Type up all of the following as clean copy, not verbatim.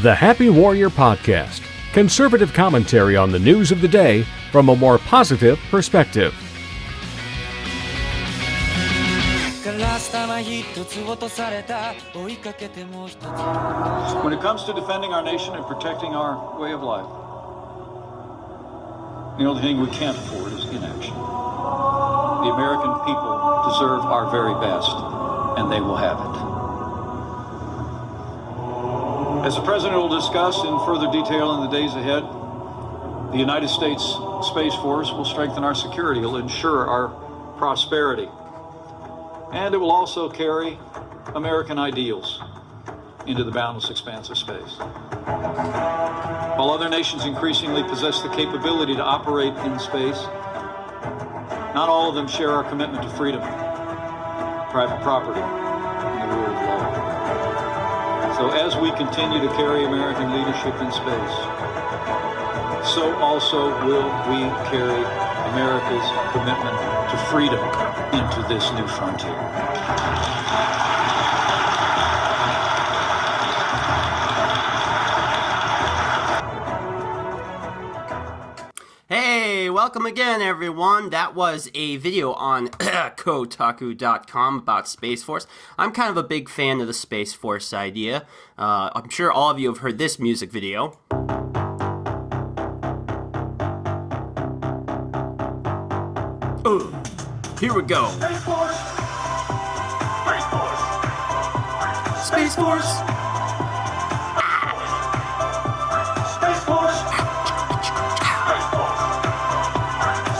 The Happy Warrior Podcast. Conservative commentary on the news of the day from a more positive perspective. When it comes to defending our nation and protecting our way of life, the only thing we can't afford is inaction. The American people deserve our very best, and they will have it. As the President will discuss in further detail in the days ahead, the United States Space Force will strengthen our security, it will ensure our prosperity, and it will also carry American ideals into the boundless expanse of space. While other nations increasingly possess the capability to operate in space, not all of them share our commitment to freedom, private property, and the rule of law. So as we continue to carry American leadership in space, so also will we carry America's commitment to freedom into this new frontier. Hey, welcome again, everyone. That was a video on Kotaku.com about Space Force. I'm kind of a big fan of the Space Force idea. I'm sure all of you have heard this music video. Here we go. Space Force! Space Force! Space Force! Space Force!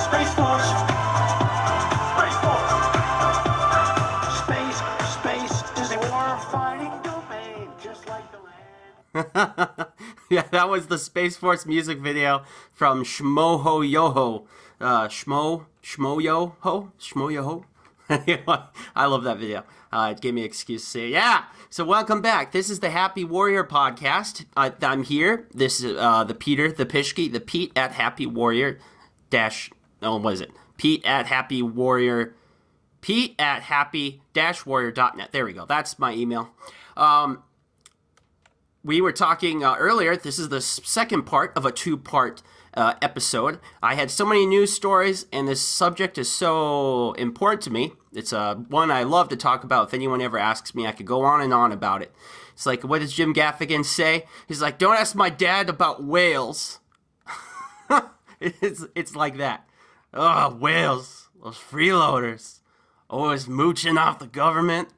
Space Force! Space Force! Space is a war-fighting domain, just like the land. Yeah, that was the Space Force music video from Shmoho Yoho. Shmoyoho. I love that video. It gave me an excuse to say, yeah. So welcome back. This is the Happy Warrior Podcast. I'm here. This is the Peter, the Pishki, the Pete at Happy Warrior what is it? Pete at Happy Warrior, Pete at happy-warrior.net. There we go. That's my email. We were talking earlier. This is the second part of a two-part episode. I had so many news stories, and this subject is so important to me. It's one I love to talk about. If anyone ever asks me, I could go on and on about it. It's like, what does Jim Gaffigan say? He's like, don't ask my dad about whales. It's like that. Oh, whales. Those freeloaders. Always mooching off the government.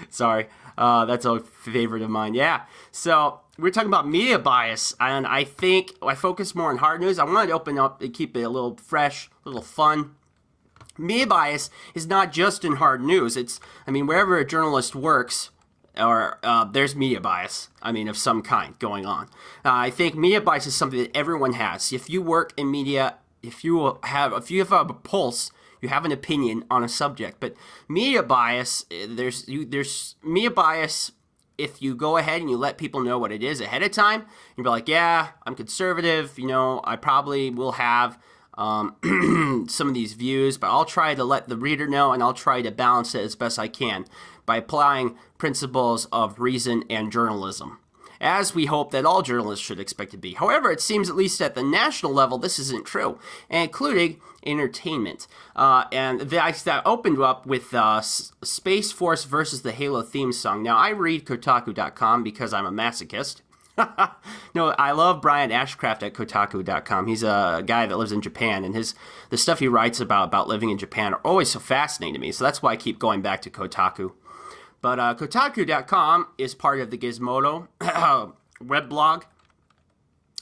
Sorry. That's a favorite of mine. Yeah. So we're talking about media bias, and I think I focus more on hard news. I wanted to open up and keep it a little fresh, a little fun. Media bias is not just in hard news. Wherever a journalist works, or there's media bias, of some kind going on. I think media bias is something that everyone has. If you work in media, if you have a pulse, you have an opinion on a subject. But media bias, there's media bias if you go ahead and you let people know what it is ahead of time. You'll be like, yeah, I'm conservative. I probably will have some of these views, but I'll try to let the reader know, and I'll try to balance it as best I can by applying principles of reason and journalism, as we hope that all journalists should expect to be. However, it seems, at least at the national level, this isn't true, including entertainment. And that opened up with Space Force versus the Halo theme song. Now, I read Kotaku.com because I'm a masochist. No, I love Brian Ashcraft at Kotaku.com. He's a guy that lives in Japan, and the stuff he writes about living in Japan are always so fascinating to me, so that's why I keep going back to Kotaku. But Kotaku.com is part of the Gizmodo weblog.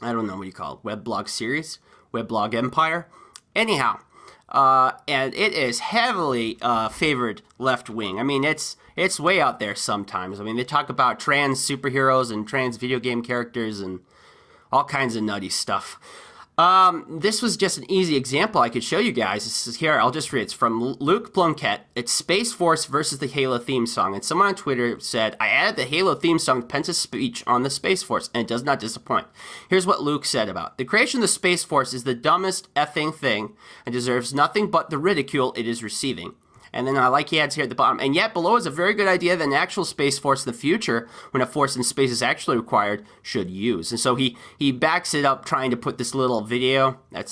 I don't know what you call it. Weblog series? Weblog empire? Anyhow, and it is heavily favored left-wing. It's way out there sometimes. They talk about trans superheroes and trans video game characters and all kinds of nutty stuff. This was just an easy example I could show you guys. This is here. I'll just read. It's from Luke Plunkett. It's Space Force versus the Halo theme song. And someone on Twitter said, I added the Halo theme song to Pence's speech on the Space Force, and it does not disappoint. Here's what Luke said about it. The creation of the Space Force is the dumbest effing thing and deserves nothing but the ridicule it is receiving. And then I like he adds here at the bottom, and yet below is a very good idea that an actual Space Force in the future, when a force in space is actually required, should use. And so he backs it up trying to put this little video. I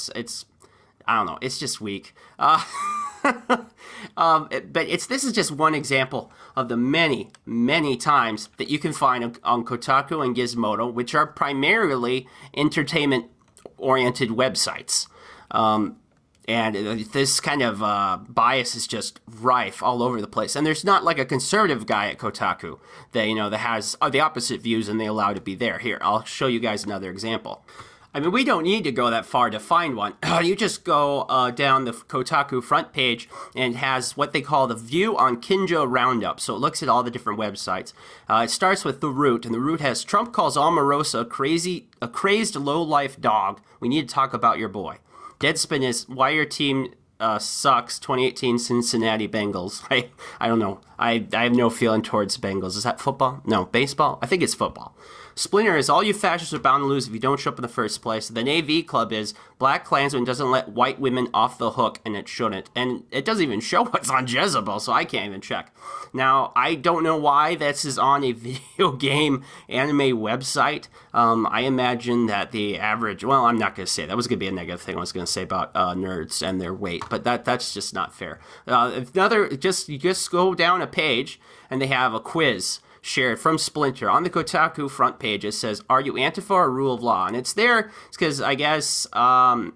don't know, it's just weak. But this is just one example of the many, many times that you can find on Kotaku and Gizmodo, which are primarily entertainment-oriented websites. And this kind of bias is just rife all over the place. And there's not like a conservative guy at Kotaku that has the opposite views and they allow to be there. Here, I'll show you guys another example. I mean, we don't need to go that far to find one. You just go down the Kotaku front page, and it has what they call the View on Kinjo Roundup. So it looks at all the different websites. It starts with The Root, and The Root has Trump calls Omarosa a crazed low-life dog. We need to talk about your boy. Deadspin is why your team sucks. 2018 Cincinnati Bengals. I don't know. I have no feeling towards Bengals. Is that football? No, baseball? I think it's football. Splinter is all you fascists are bound to lose if you don't show up in the first place. The AV Club is Black Klansman doesn't let white women off the hook, and it shouldn't. And it doesn't even show what's on Jezebel, so I can't even check. Now, I don't know why this is on a video game anime website. I imagine that the average, well, I'm not going to say that was going to be a negative thing I was going to say about nerds and their weight, but that's just not fair. You just go down a page, and they have a quiz shared from Splinter on the Kotaku front page. It says, "Are you Antifa or rule of law?" And it's there because I guess I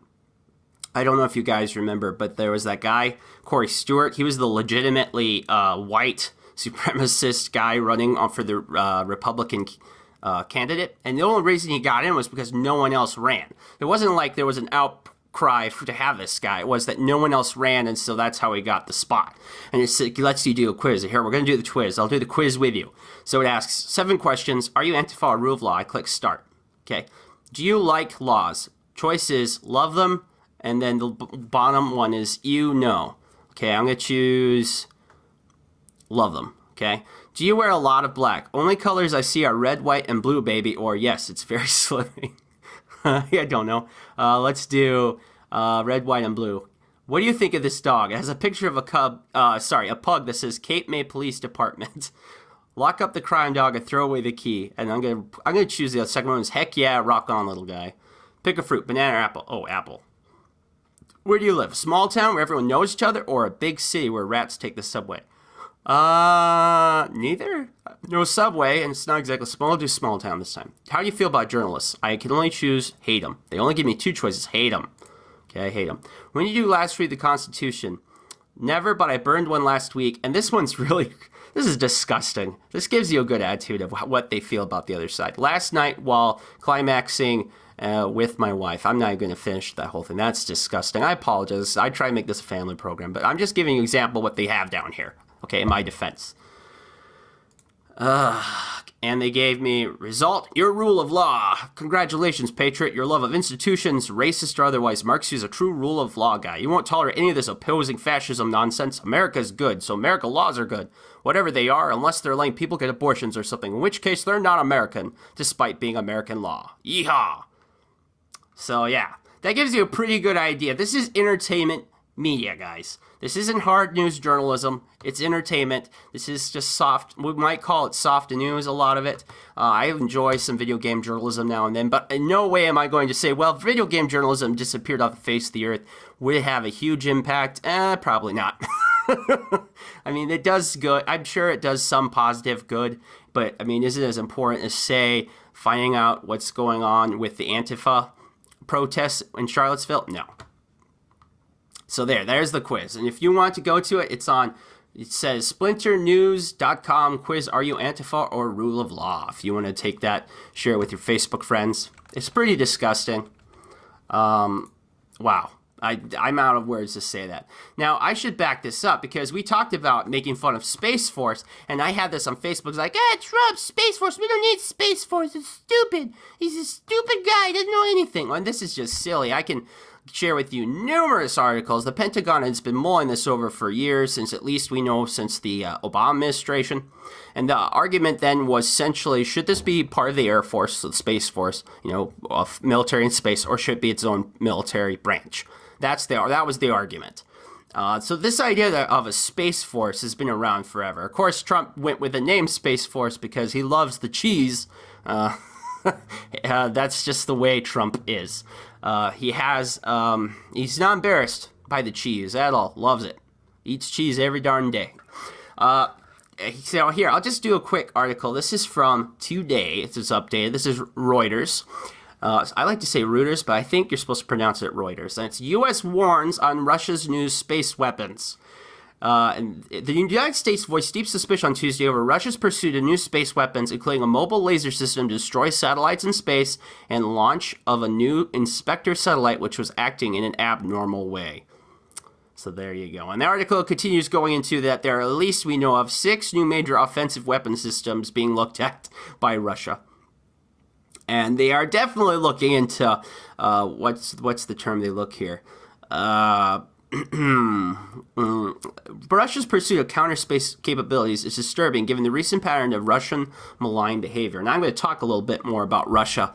don't know if you guys remember, but there was that guy Corey Stewart. He was the legitimately white supremacist guy running for the Republican candidate, and the only reason he got in was because no one else ran. It wasn't like there was an outcry to have this guy. It was that no one else ran, and so that's how he got the spot. And it lets you do a quiz. Here, we're going to do the quiz. I'll do the quiz with you. So it asks 7 questions. Are you Antifa or rule of law? I click start. Okay. Do you like laws? Choice is love them, and then the bottom one is no. Okay, I'm going to choose love them. Okay. Do you wear a lot of black? Only colors I see are red, white, and blue, baby, or yes, it's very slimming. I don't know. Let's do red, white, and blue. What do you think of this dog? It has a picture of a pug that says Cape May Police Department. Lock up the crime dog and throw away the key. And I'm gonna choose the second one. Is heck yeah, rock on, little guy. Pick a fruit, banana or apple. Oh, apple. Where do you live? Small town where everyone knows each other, or a big city where rats take the subway? Neither. No subway, and it's not exactly small. I'll do small town this time. How do you feel about journalists? I can only choose hate them. They only give me 2 choices. Hate them. Okay, I hate them. When did you last read the Constitution? Never, but I burned one last week, and this one's really, this is disgusting. This gives you a good attitude of what they feel about the other side. Last night, while climaxing with my wife, I'm not even going to finish that whole thing. That's disgusting. I apologize. I try to make this a family program, but I'm just giving you an example of what they have down here. Okay, in my defense. And they gave me result, your rule of law. Congratulations, patriot. Your love of institutions, racist or otherwise, marks you as a true rule of law guy. You won't tolerate any of this opposing fascism nonsense. America's good, so America laws are good. Whatever they are, unless they're letting people get abortions or something, in which case they're not American, despite being American law. Yeehaw! So yeah, that gives you a pretty good idea. This is entertainment media, guys. This isn't hard news journalism. It's entertainment. This is just soft. We might call it soft news, a lot of it. I enjoy some video game journalism now and then, but in no way am I going to say, well, video game journalism disappeared off the face of the earth. Would it have a huge impact? Probably not. I mean, it does good. I'm sure it does some positive good, but I mean, is it as important as, say, finding out what's going on with the Antifa protests in Charlottesville? No. So there's the quiz. And if you want to go to it, it says splinternews.com quiz, are you Antifa or rule of law? If you want to take that, share it with your Facebook friends. It's pretty disgusting. Wow. I'm out of words to say that. Now, I should back this up because we talked about making fun of Space Force, and I had this on Facebook. It's like, Trump, Space Force, we don't need Space Force. It's stupid. He's a stupid guy. He doesn't know anything. Well, this is just silly. I can share with you numerous articles. The Pentagon has been mulling this over for years, since the Obama administration. And the argument then was essentially, should this be part of the Air Force, the Space Force, of military and space, or should it be its own military branch? That was the argument. So this idea of a Space Force has been around forever. Of course, Trump went with the name Space Force because he loves the cheese. That's just the way Trump is. He's not embarrassed by the cheese at all. Loves it. Eats cheese every darn day. So here, I'll just do a quick article. This is from today. It's updated. This is Reuters. I like to say Reuters, but I think you're supposed to pronounce it Reuters. And it's U.S. warns on Russia's new space weapons. And the United States voiced deep suspicion on Tuesday over Russia's pursuit of new space weapons, including a mobile laser system to destroy satellites in space and launch of a new Inspector satellite, which was acting in an abnormal way. So there you go. And the article continues going into that there are at least, we know of, 6 new major offensive weapon systems being looked at by Russia. And they are definitely looking into, what's the term they look here? Russia's pursuit of counter space capabilities is disturbing given the recent pattern of Russian malign behavior. And I'm going to talk a little bit more about Russia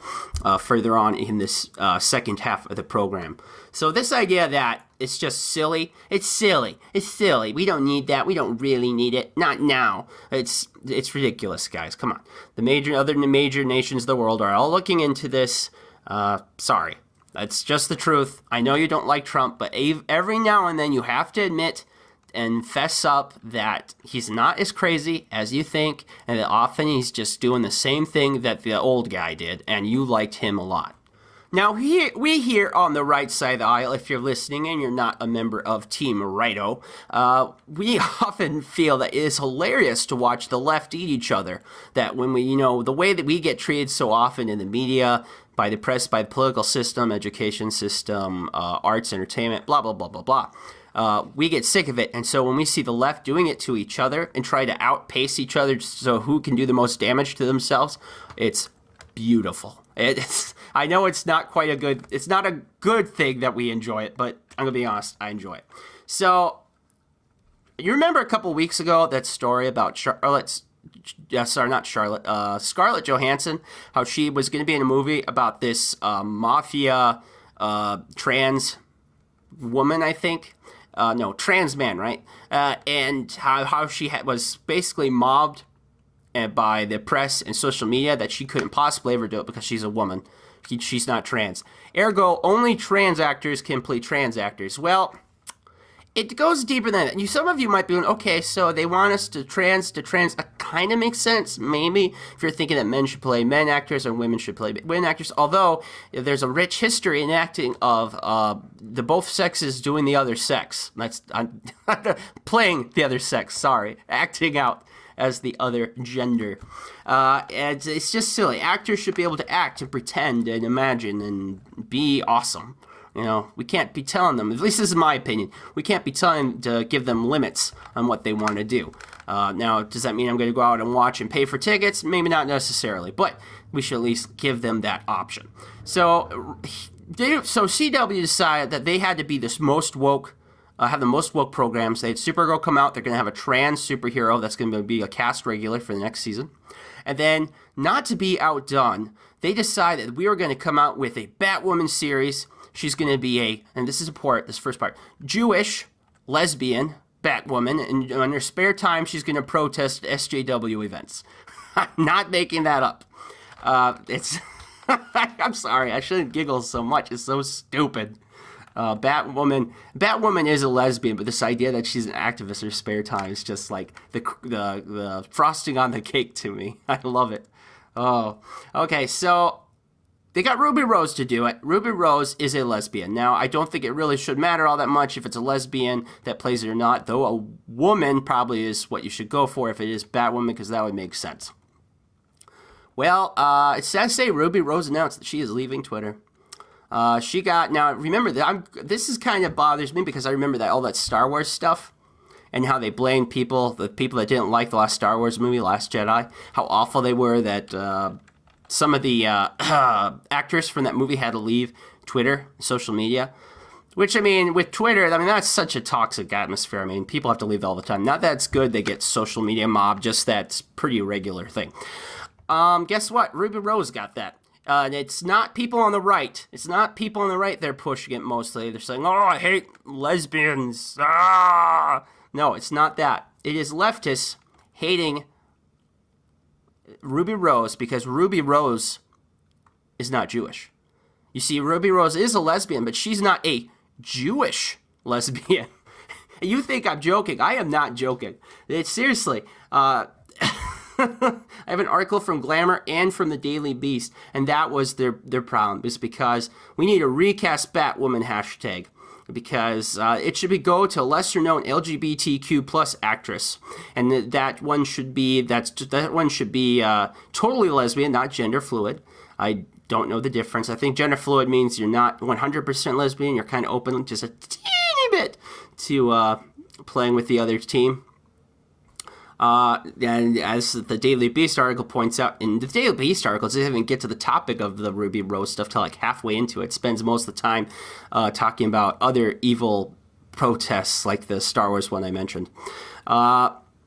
further on in this second half of the program. So this idea that it's just silly, it's silly. We don't need that. We don't really need it. Not now. It's ridiculous, guys. Come on. Other major nations of the world are all looking into this. Sorry. That's just the truth. I know you don't like Trump, but every now and then you have to admit and fess up that he's not as crazy as you think, and that often he's just doing the same thing that the old guy did, and you liked him a lot. Now, we here on the right side of the aisle, if you're listening and you're not a member of Team Righto, we often feel that it is hilarious to watch the left eat each other. That when we, the way that we get treated so often in the media, by the press, by the political system, education system, arts, entertainment, blah, blah, blah, blah, blah. We get sick of it. And so when we see the left doing it to each other and try to outpace each other so who can do the most damage to themselves, it's beautiful. I know it's not a good thing that we enjoy it, but I'm going to be honest, I enjoy it. So, you remember a couple weeks ago that story about Scarlett Johansson, how she was going to be in a movie about this mafia trans woman, I think. Trans man, right? And how she was basically mobbed by the press and social media that she couldn't possibly ever do it because she's a woman. She's not trans. Ergo, only trans actors can play trans actors. Well, it goes deeper than that. Some of you might be going, okay, so they want us to trans. That kind of makes sense, maybe, if you're thinking that men should play men actors and women should play women actors. Although, there's a rich history in acting of the both sexes doing the other sex. I'm playing the other sex, sorry. Acting out as the other gender. And it's just silly. Actors should be able to act and pretend and imagine and be awesome. We can't be telling them, at least this is my opinion, we can't be telling them to give them limits on what they want to do. Now, does that mean I'm going to go out and watch and pay for tickets? Maybe not necessarily, but we should at least give them that option. So CW decided that they had to be this most woke, have the most woke programs. They had Supergirl come out. They're going to have a trans superhero that's going to be a cast regular for the next season. And then, not to be outdone, they decided we were going to come out with a Batwoman series. She's going to be and this first part, Jewish, lesbian, Batwoman, and on her spare time, she's going to protest SJW events. I'm not making that up. I'm sorry, I shouldn't giggle so much. It's so stupid. Batwoman is a lesbian, but this idea that she's an activist in her spare time is just like the frosting on the cake to me. I love it. Oh, okay, so they got Ruby Rose to do it. Ruby Rose is a lesbian. Now, I don't think it really should matter all that much if it's a lesbian that plays it or not, though a woman probably is what you should go for if it is Batwoman, because that would make sense. Well, it's sad to say Ruby Rose announced that she is leaving Twitter. Now remember that this is kind of bothers me because I remember that all that Star Wars stuff and how they blamed the people that didn't like the last Star Wars movie, Last Jedi, how awful they were that some of the actors from that movie had to leave Twitter, social media. Which, with Twitter, that's such a toxic atmosphere. People have to leave all the time. Not that it's good they get social media mobbed, just that's pretty regular thing. Guess what? Ruby Rose got that. And it's not people on the right. It's not people on the right they're pushing it mostly. They're saying, oh, I hate lesbians. Ah! No, it's not that. It is leftists hating Ruby Rose because Ruby Rose is not Jewish. You see, Ruby Rose is a lesbian, but she's not a Jewish lesbian. You think I'm joking. I am not joking. It's seriously. I have an article from Glamour and from the Daily Beast, and that was their problem. Is because we need a recast Batwoman hashtag. Because it should go to a lesser known LGBTQ plus actress, and that one should be totally lesbian, not gender fluid. I don't know the difference. I think gender fluid means you're not 100% lesbian. You're kind of open just a teeny bit to playing with the other team. And as the Daily Beast article points out, and the Daily Beast article doesn't even get to the topic of the Ruby Rose stuff till like halfway into it. It spends most of the time talking about other evil protests like the Star Wars one I mentioned.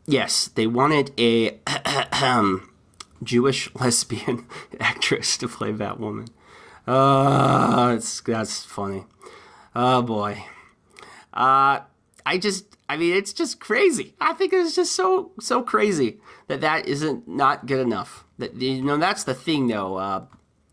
Yes, they wanted a Jewish lesbian actress to play Batwoman. That's funny. Oh boy. It's just crazy. I think it's just so crazy that isn't not good enough. That's the thing though.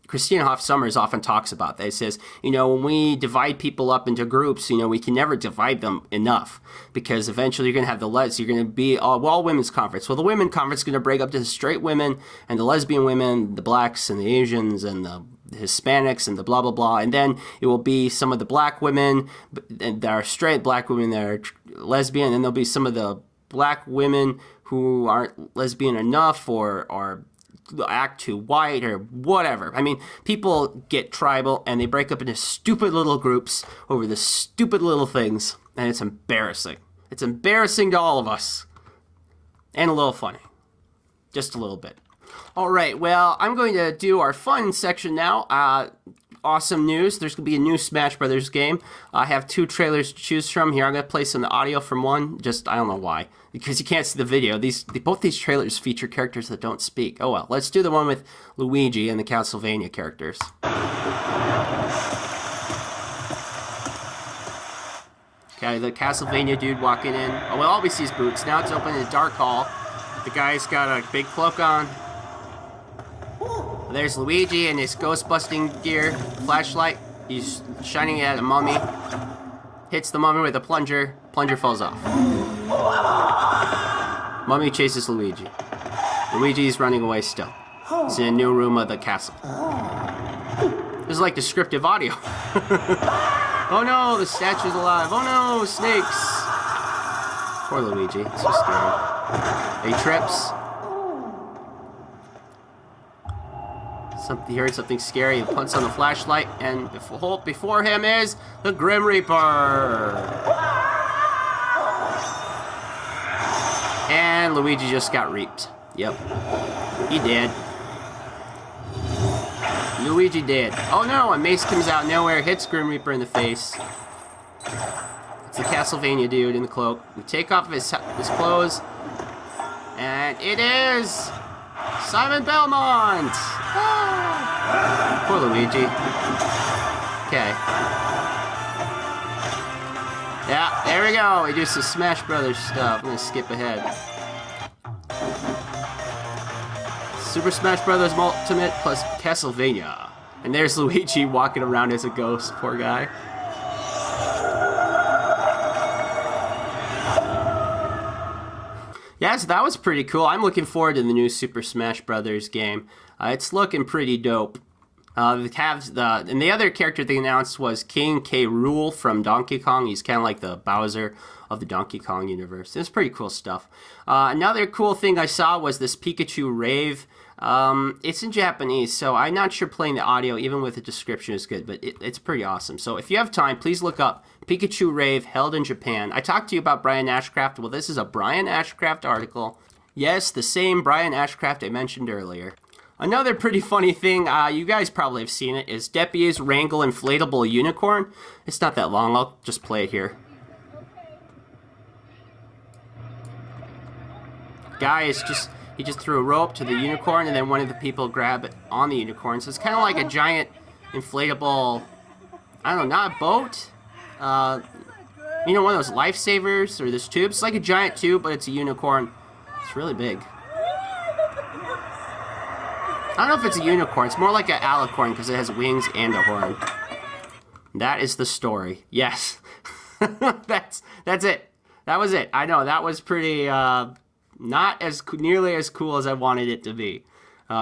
Christina Hoff Sommers often talks about that. It says, when we divide people up into groups, we can never divide them enough because eventually you're going to have you're going to be all women's conference. Well, the women conference is going to break up to the straight women and the lesbian women, the blacks and the Asians and the Hispanics and the blah, blah, blah. And then it will be some of the black women that are straight, black women that are lesbian. And there'll be some of the black women who aren't lesbian enough or act too white or whatever. I mean, people get tribal and they break up into stupid little groups over the stupid little things. And it's embarrassing. It's embarrassing to all of us. And a little funny. Just a little bit. All right, well, I'm going to do our fun section now. Awesome news. There's going to be a new Smash Brothers game. I have 2 trailers to choose from. Here, I'm going to play some of the audio from one. I don't know why. Because you can't see the video. Both these trailers feature characters that don't speak. Oh, well. Let's do the one with Luigi and the Castlevania characters. Okay, the Castlevania dude walking in. Oh, well, always sees boots. Now it's open in a dark hall. The guy's got a big cloak on. There's Luigi in his ghost-busting gear, flashlight. He's shining it at a mummy. Hits the mummy with a plunger. Plunger falls off. Mummy chases Luigi. Luigi's running away still. He's in a new room of the castle. This is like descriptive audio. Oh no, the statue's alive. Oh no, snakes. Poor Luigi. It's so scary. He trips. He heard something scary. He punts on the flashlight, and before him is the Grim Reaper. And Luigi just got reaped. Yep. He did. Luigi did. Oh no, a mace comes out of nowhere, hits Grim Reaper in the face. It's the Castlevania dude in the cloak. We take off his clothes, and it is Simon Belmont! Ah! Poor Luigi. Okay. Yeah, there we go. We do some Smash Brothers stuff. I'm gonna skip ahead. Super Smash Brothers Ultimate plus Castlevania. And there's Luigi walking around as a ghost. Poor guy. Yeah, so that was pretty cool. I'm looking forward to the new Super Smash Brothers game. It's looking pretty dope. And the other character they announced was King K. Rool from Donkey Kong. He's kind of like the Bowser of the Donkey Kong universe. It's pretty cool stuff. Another cool thing I saw was this Pikachu rave. It's in Japanese, so I'm not sure playing the audio, even with the description, is good, but it's pretty awesome. So if you have time, please look up Pikachu rave held in Japan. I talked to you about Brian Ashcraft. Well, this is a Brian Ashcraft article. Yes, the same Brian Ashcraft I mentioned earlier. Another pretty funny thing, you guys probably have seen it, is Deputies wrangle inflatable unicorn. It's not that long, I'll just play it here. Guy is just He just threw a rope to the unicorn, and then one of the people grabbed it on the unicorn. So it's kind of like a giant inflatable, I don't know, not a boat. One of those lifesavers or this tube. It's like a giant tube, but it's a unicorn. It's really big. I don't know if it's a unicorn. It's more like an alicorn because it has wings and a horn. That is the story. Yes. That's it. That was it. I know, that was pretty, not as nearly as cool as I wanted it to be.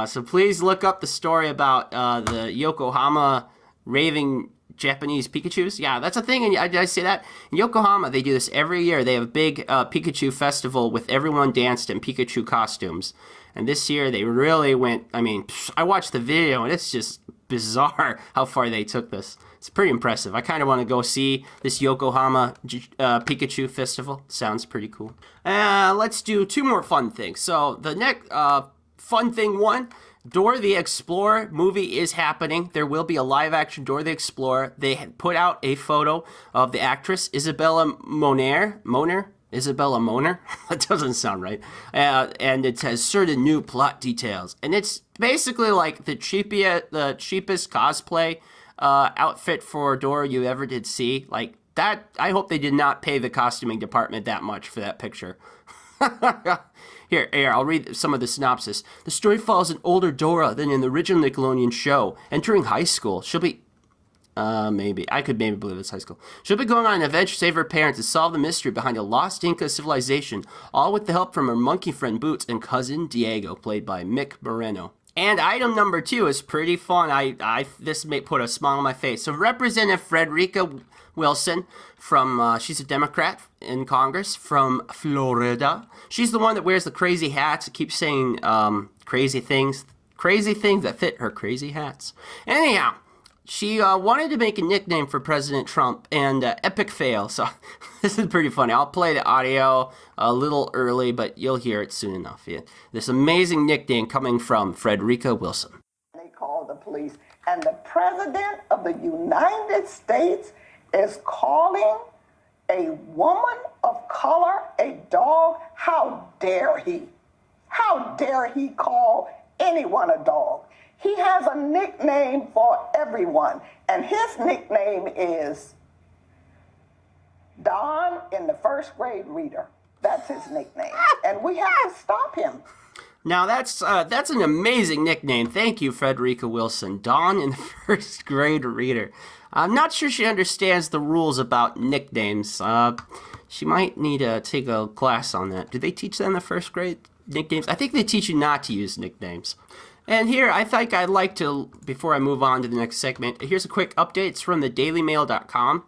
So please look up the story about the Yokohama raving Japanese Pikachus. Yeah, that's a thing. And did I say that? In Yokohama, they do this every year. They have a big Pikachu festival with everyone danced in Pikachu costumes. And this year, they really went, I watched the video, and it's just bizarre how far they took this. It's pretty impressive. I kind of want to go see this Yokohama Pikachu festival. Sounds pretty cool. Let's do 2 more fun things. So the next fun thing 1, Dora the Explorer movie is happening. There will be a live-action Dora the Explorer. They had put out a photo of the actress Isabella Moner. Isabella Moner? That doesn't sound right. And it has certain new plot details. And it's basically like the cheapest cosplay outfit for Dora you ever did see. Like that, I hope they did not pay the costuming department that much for that picture. Here, I'll read some of the synopsis. The story follows an older Dora than in the original Nickelodeon show. Entering high school, she'll be... I could maybe believe it's high school. She'll be going on an adventure to save her parents and solve the mystery behind a lost Inca civilization, all with the help from her monkey friend Boots and cousin Diego, played by Mick Moreno. And item number 2 is pretty fun. This may put a smile on my face. So Representative Frederica Wilson from, she's a Democrat in Congress from Florida. She's the one that wears the crazy hats and keeps saying crazy things that fit her crazy hats. Anyhow, she wanted to make a nickname for President Trump, and epic fail. So this is pretty funny. I'll play the audio a little early, but you'll hear it soon enough. Yeah. This amazing nickname coming from Frederica Wilson. They call the police, and the President of the United States is calling a woman of color a dog. How dare he? How dare he call anyone a dog? He has a nickname for everyone, and his nickname is Don in the First Grade Reader. That's his nickname, and we have to stop him. Now that's an amazing nickname. Thank you, Frederica Wilson. Dawn in the First Grade Reader. I'm not sure she understands the rules about nicknames. She might need to take a class on that. Do they teach that in the first grade, nicknames? I think they teach you not to use nicknames. And here, I think I'd like to, before I move on to the next segment, here's a quick update. It's from the dailymail.com.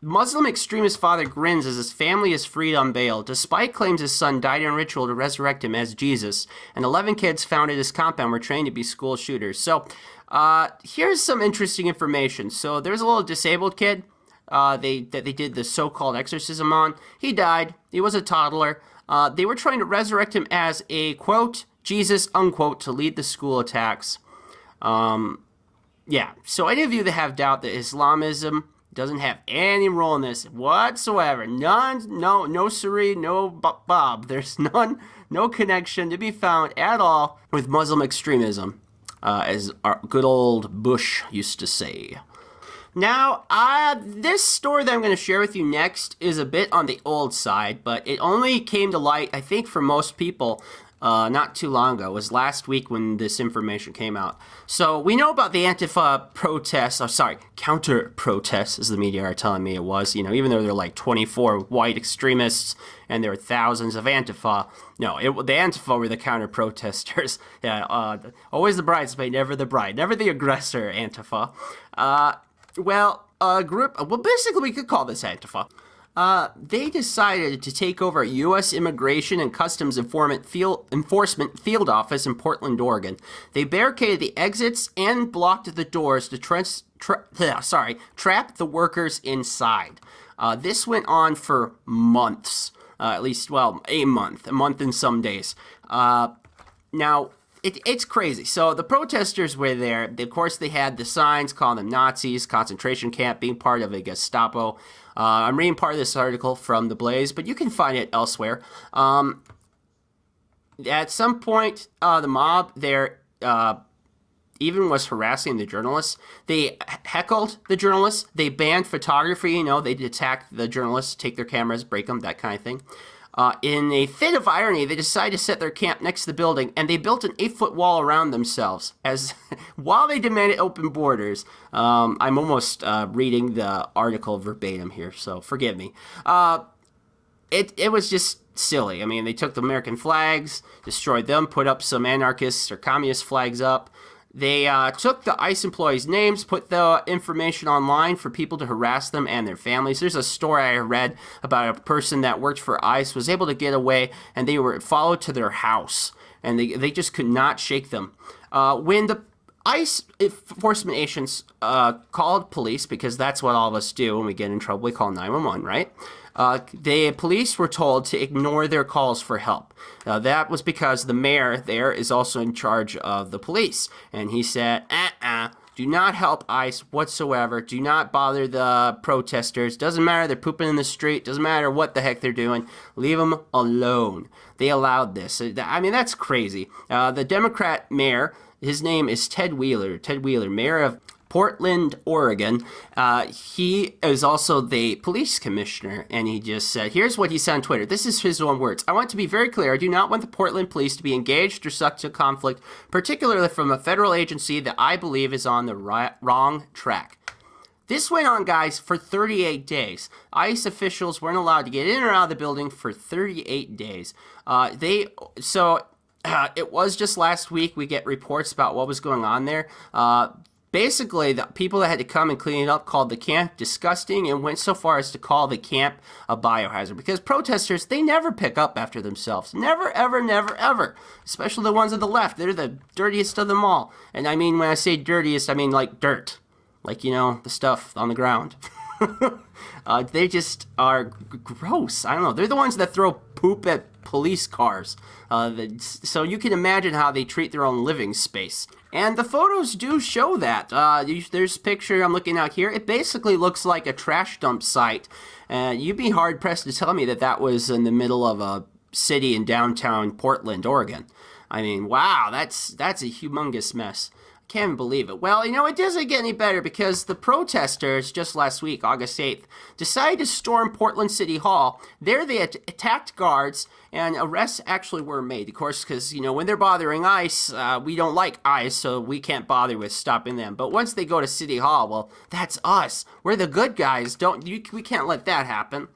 Muslim extremist father grins as his family is freed on bail, despite claims his son died in a ritual to resurrect him as Jesus, and 11 kids found at his compound were trained to be school shooters. So, here's some interesting information. So, there's a little disabled kid that they did the so-called exorcism on. He died. He was a toddler. They were trying to resurrect him as a, quote, Jesus, unquote, to lead the school attacks. Yeah, so any of you that have doubt that Islamism doesn't have any role in this whatsoever, none, no siree, no bob, there's no connection to be found at all with Muslim extremism, as our good old Bush used to say. Now, this story that I'm going to share with you next is a bit on the old side, but it only came to light, I think, for most people not too long ago. It was last week when this information came out. So we know about the Antifa protests, counter-protests, as the media are telling me it was. Even though there are like 24 white extremists and there are thousands of Antifa. No, the Antifa were the counter-protesters. Yeah, always the bridesmaid, never the bride, never the aggressor, Antifa. A group, basically we could call this Antifa. They decided to take over a U.S. Immigration and Customs Enforcement Field Office in Portland, Oregon. They barricaded the exits and blocked the doors to trap the workers inside. This went on for months, a month and some days. Now, it's crazy. So the protesters were there. Of course, they had the signs calling them Nazis, concentration camp, being part of a Gestapo. I'm reading part of this article from The Blaze, but you can find it elsewhere. At some point, the mob there even was harassing the journalists. They heckled the journalists. They banned photography. You know, they'd attack the journalists, take their cameras, break them, that kind of thing. In a fit of irony, they decided to set their camp next to the building, and they built an 8-foot wall around themselves as while they demanded open borders. I'm almost reading the article verbatim here, so forgive me. It was just silly. I mean, they took the American flags, destroyed them, put up some anarchist or communist flags up. They took the ICE employees' names, put the information online for people to harass them and their families. There's a story I read about a person that worked for ICE, was able to get away, and they were followed to their house, and they just could not shake them. When the ICE enforcement agents called police, because that's what all of us do when we get in trouble, we call 911, right? The police were told to ignore their calls for help. That was because the mayor there is also in charge of the police. And he said, do not help ICE whatsoever. Do not bother the protesters. Doesn't matter, they're pooping in the street. Doesn't matter what the heck they're doing. Leave them alone. They allowed this. I mean, that's crazy. The Democrat mayor, his name is Ted Wheeler. Ted Wheeler, mayor of Portland, Oregon. He is also the police commissioner, and he just said, here's what he said on Twitter. This is his own words. I want to be very clear. I do not want the Portland police to be engaged or sucked to conflict, particularly from a federal agency that I believe is on the wrong track. This went on, guys, for 38 days. ICE officials weren't allowed to get in or out of the building for 38 days. It was just last week we get reports about what was going on there. Basically, the people that had to come and clean it up called the camp disgusting and went so far as to call the camp a biohazard. Because protesters, they never pick up after themselves. Never, ever, never, ever. Especially the ones on the left. They're the dirtiest of them all. And I mean, when I say dirtiest, I mean like dirt. Like, you know, the stuff on the ground. They just are gross. I don't know. They're the ones that throw poop at police cars. So you can imagine how they treat their own living space. And the photos do show that. There's a picture I'm looking at here. It basically looks like a trash dump site. You'd be hard-pressed to tell me that was in the middle of a city in downtown Portland, Oregon. I mean, wow, that's a humongous mess. Can't believe it. Well, you know, it doesn't get any better because the protesters just last week, August 8th, decided to storm Portland City Hall. There they attacked guards, and arrests actually were made, of course, because, you know, when they're bothering ICE, we don't like ICE, so we can't bother with stopping them. But once they go to City Hall, well, that's us. We're the good guys. We can't let that happen.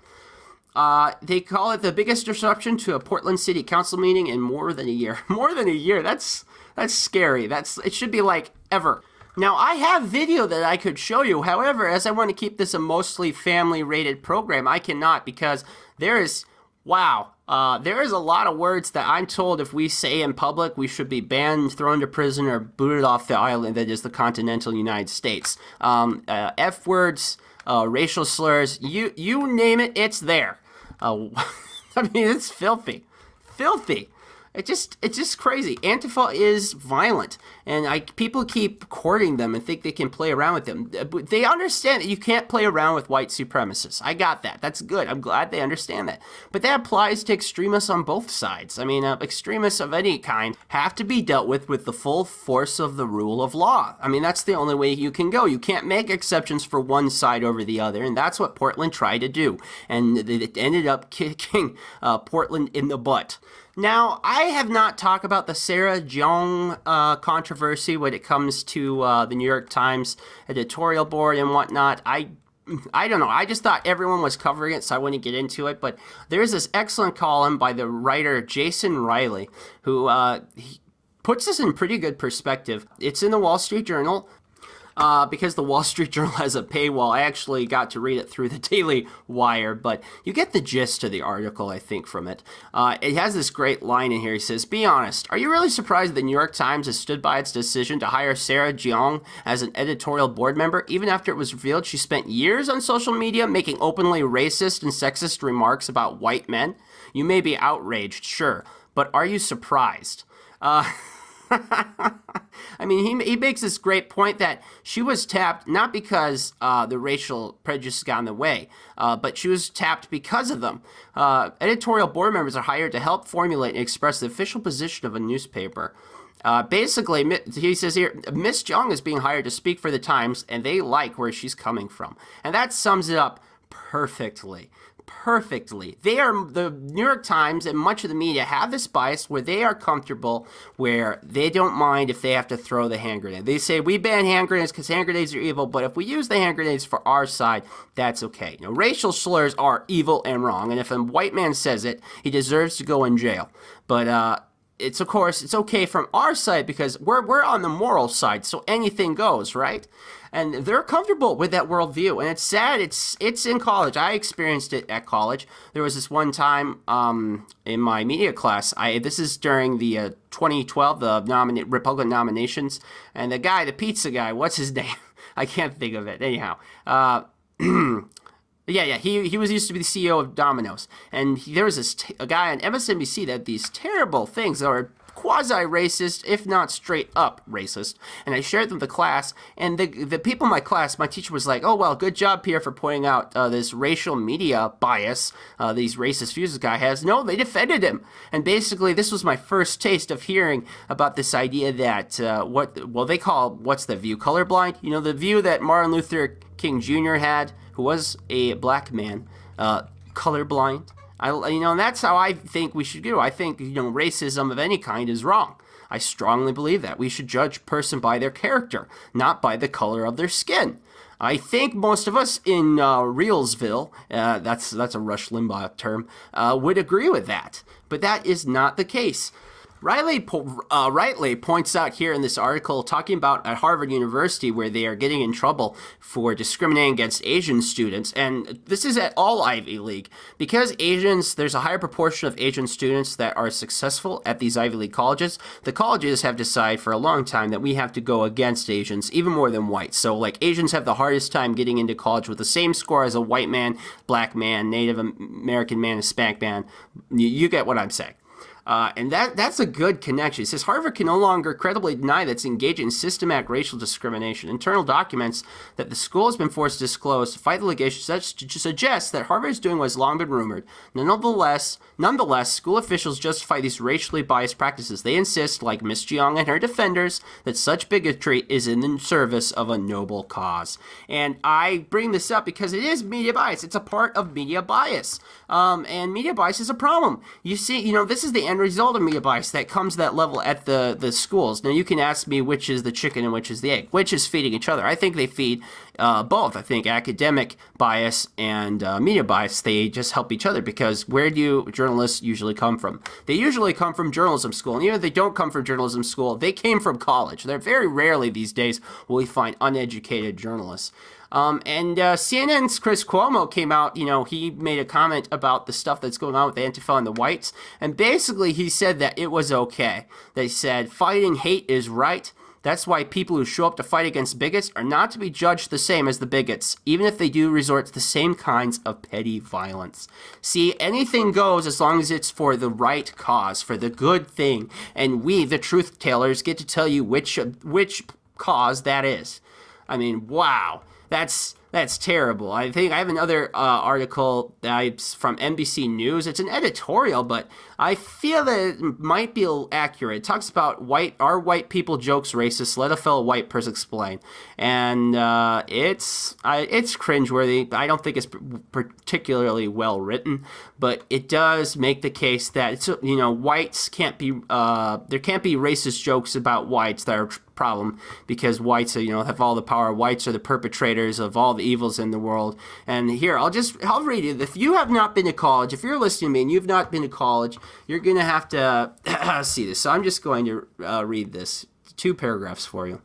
They call it the biggest disruption to a Portland City Council meeting in more than a year. More than a year. That's scary. It should be like ever. Now, I have video that I could show you. However, as I want to keep this a mostly family-rated program, I cannot because there is a lot of words that I'm told if we say in public, we should be banned, thrown to prison, or booted off the island that is the continental United States. F words, racial slurs, you name it, it's there. I mean, it's filthy. It's just crazy. Antifa is violent, and people keep courting them and think they can play around with them. But they understand that you can't play around with white supremacists. I got that. That's good. I'm glad they understand that. But that applies to extremists on both sides. I mean, extremists of any kind have to be dealt with the full force of the rule of law. I mean, that's the only way you can go. You can't make exceptions for one side over the other, and that's what Portland tried to do. And it ended up kicking Portland in the butt. Now, I have not talked about the Sarah Jeong controversy when it comes to the New York Times editorial board and whatnot. I don't know. I just thought everyone was covering it, so I wouldn't get into it. But there's this excellent column by the writer Jason Riley, who he puts this in pretty good perspective. It's in the Wall Street Journal. Because the Wall Street Journal has a paywall, I actually got to read it through the Daily Wire, but you get the gist of the article, I think, from it. It has this great line in here. He says, "Be honest, are you really surprised the New York Times has stood by its decision to hire Sarah Jeong as an editorial board member, even after it was revealed she spent years on social media making openly racist and sexist remarks about white men? You may be outraged, sure, but are you surprised?" I mean, he makes this great point that she was tapped not because the racial prejudice got in the way, but she was tapped because of them. Editorial board members are hired to help formulate and express the official position of a newspaper. Basically, he says here, Miss Jung is being hired to speak for the Times, and they like where she's coming from. And that sums it up perfectly. The New York Times and much of the media have this bias where they are comfortable, where they don't mind if they have to throw the hand grenade. They say, we ban hand grenades because hand grenades are evil, but if we use the hand grenades for our side, that's okay. You know, racial slurs are evil and wrong, and if a white man says it, he deserves to go in jail. But, it's okay from our side because we're on the moral side, so anything goes, right? And they're comfortable with that worldview, and it's sad. It's in college. I experienced it at college. There was this one time in my media class. This is during the 2012 the Republican nominations, and the pizza guy. What's his name? I can't think of it. Anyhow. Yeah, he was used to be the CEO of Domino's, and there was a guy on MSNBC that had these terrible things that were quasi-racist, if not straight up racist, and I shared them with the class, and the people in my class, my teacher was like, oh, well, good job, Pierre, for pointing out this racial media bias, these racist views this guy has. No, they defended him, and basically this was my first taste of hearing about this idea that, they call, what's the view, colorblind? You know, the view that Martin Luther King Jr. had, who was a black man, colorblind. And that's how I think we should do. I think, racism of any kind is wrong. I strongly believe that. We should judge a person by their character, not by the color of their skin. I think most of us in Reelsville, that's a Rush Limbaugh term, would agree with that. But that is not the case. Rightly points out here in this article talking about at Harvard University where they are getting in trouble for discriminating against Asian students, and this is at all Ivy League. Because there's a higher proportion of Asian students that are successful at these Ivy League colleges, the colleges have decided for a long time that we have to go against Asians, even more than whites. So like Asians have the hardest time getting into college with the same score as a white man, black man, Native American man, Hispanic man. You get what I'm saying. And that's a good connection. It says Harvard can no longer credibly deny that it's engaging in systematic racial discrimination. Internal documents that the school has been forced to disclose to fight the allegations suggest that Harvard is doing what has long been rumored. Nonetheless, school officials justify these racially biased practices. They insist, like Ms. Jiang and her defenders, that such bigotry is in the service of a noble cause. And I bring this up because it is media bias. It's a part of media bias. And media bias is a problem. You see, this is the end result of media bias that comes to that level at the schools. Now, you can ask me which is the chicken and which is the egg. Which is feeding each other? I think they feed both. I think academic bias and media bias, they just help each other because where do journalists usually come from? They usually come from journalism school. And even if they don't come from journalism school, they came from college. They're very rarely these days will we find uneducated journalists. And CNN's Chris Cuomo came out, he made a comment about the stuff that's going on with Antifa and the whites. And basically he said that it was okay. They said fighting hate is right. That's why people who show up to fight against bigots are not to be judged the same as the bigots, even if they do resort to the same kinds of petty violence. See, anything goes as long as it's for the right cause, for the good thing. And we, the truth tellers, get to tell you which cause that is. I mean, wow. That's terrible. I think I have another article that's from NBC News. It's an editorial, but I feel that it might be accurate. It talks about are white people jokes racist? Let a fellow white person explain. And it's cringeworthy. I don't think it's particularly well written, but it does make the case that whites can't be there can't be racist jokes about whites that are problem because whites have all the power. Whites are the perpetrators of all the evils in the world. And here I'll read it. If you have not been to college, if you're listening to me and you've not been to college, you're gonna have to see this. So I'm just going to read this 2 paragraphs for you.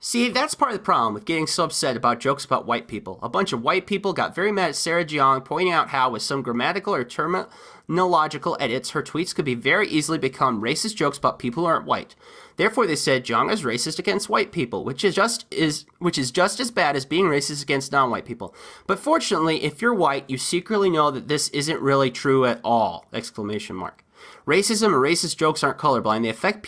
See, that's part of the problem with getting so upset about jokes about white people. A bunch of white people got very mad at Sarah Jiang, pointing out how, with some grammatical or terminological edits, her tweets could be very easily become racist jokes about people who aren't white. Therefore, they said Jiang is racist against white people, which is just as bad as being racist against non-white people. But fortunately, if you're white, you secretly know that this isn't really true at all! Exclamation mark. Racism and racist jokes aren't colorblind. They affect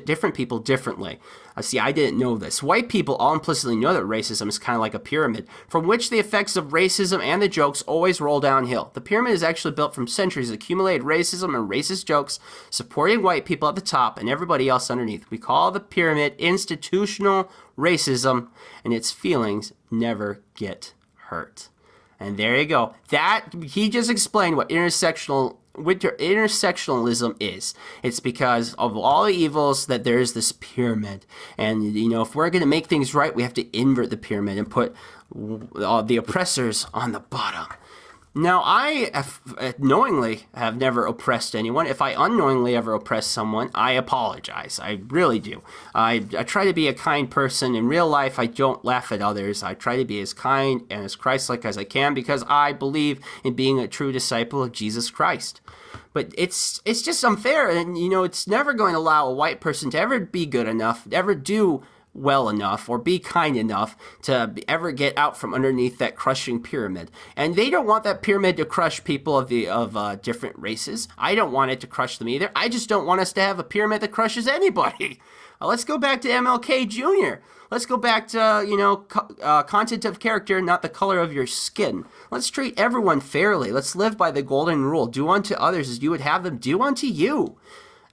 different people differently. See, I didn't know this. White people all implicitly know that racism is kind of like a pyramid, from which the effects of racism and the jokes always roll downhill. The pyramid is actually built from centuries of accumulated racism and racist jokes, supporting white people at the top and everybody else underneath. We call the pyramid institutional racism, and its feelings never get hurt. And there you go. That he just explained what intersectionalism is. It's because of all the evils that there is this pyramid. And, if we're going to make things right, we have to invert the pyramid and put the oppressors on the bottom. Now, I knowingly have never oppressed anyone. If I unknowingly ever oppress someone, I apologize. I really do. I try to be a kind person. In real life, I don't laugh at others. I try to be as kind and as Christ-like as I can because I believe in being a true disciple of Jesus Christ. But it's just unfair, and, it's never going to allow a white person to ever be good enough, to ever do well enough or be kind enough to ever get out from underneath that crushing pyramid. And they don't want that pyramid to crush people of different races. I don't want it to crush them either. I just don't want us to have a pyramid that crushes anybody. Let's go back to MLK Jr. Let's go back to, content of character, not the color of your skin. Let's treat everyone fairly. Let's live by the golden rule. Do unto others as you would have them do unto you.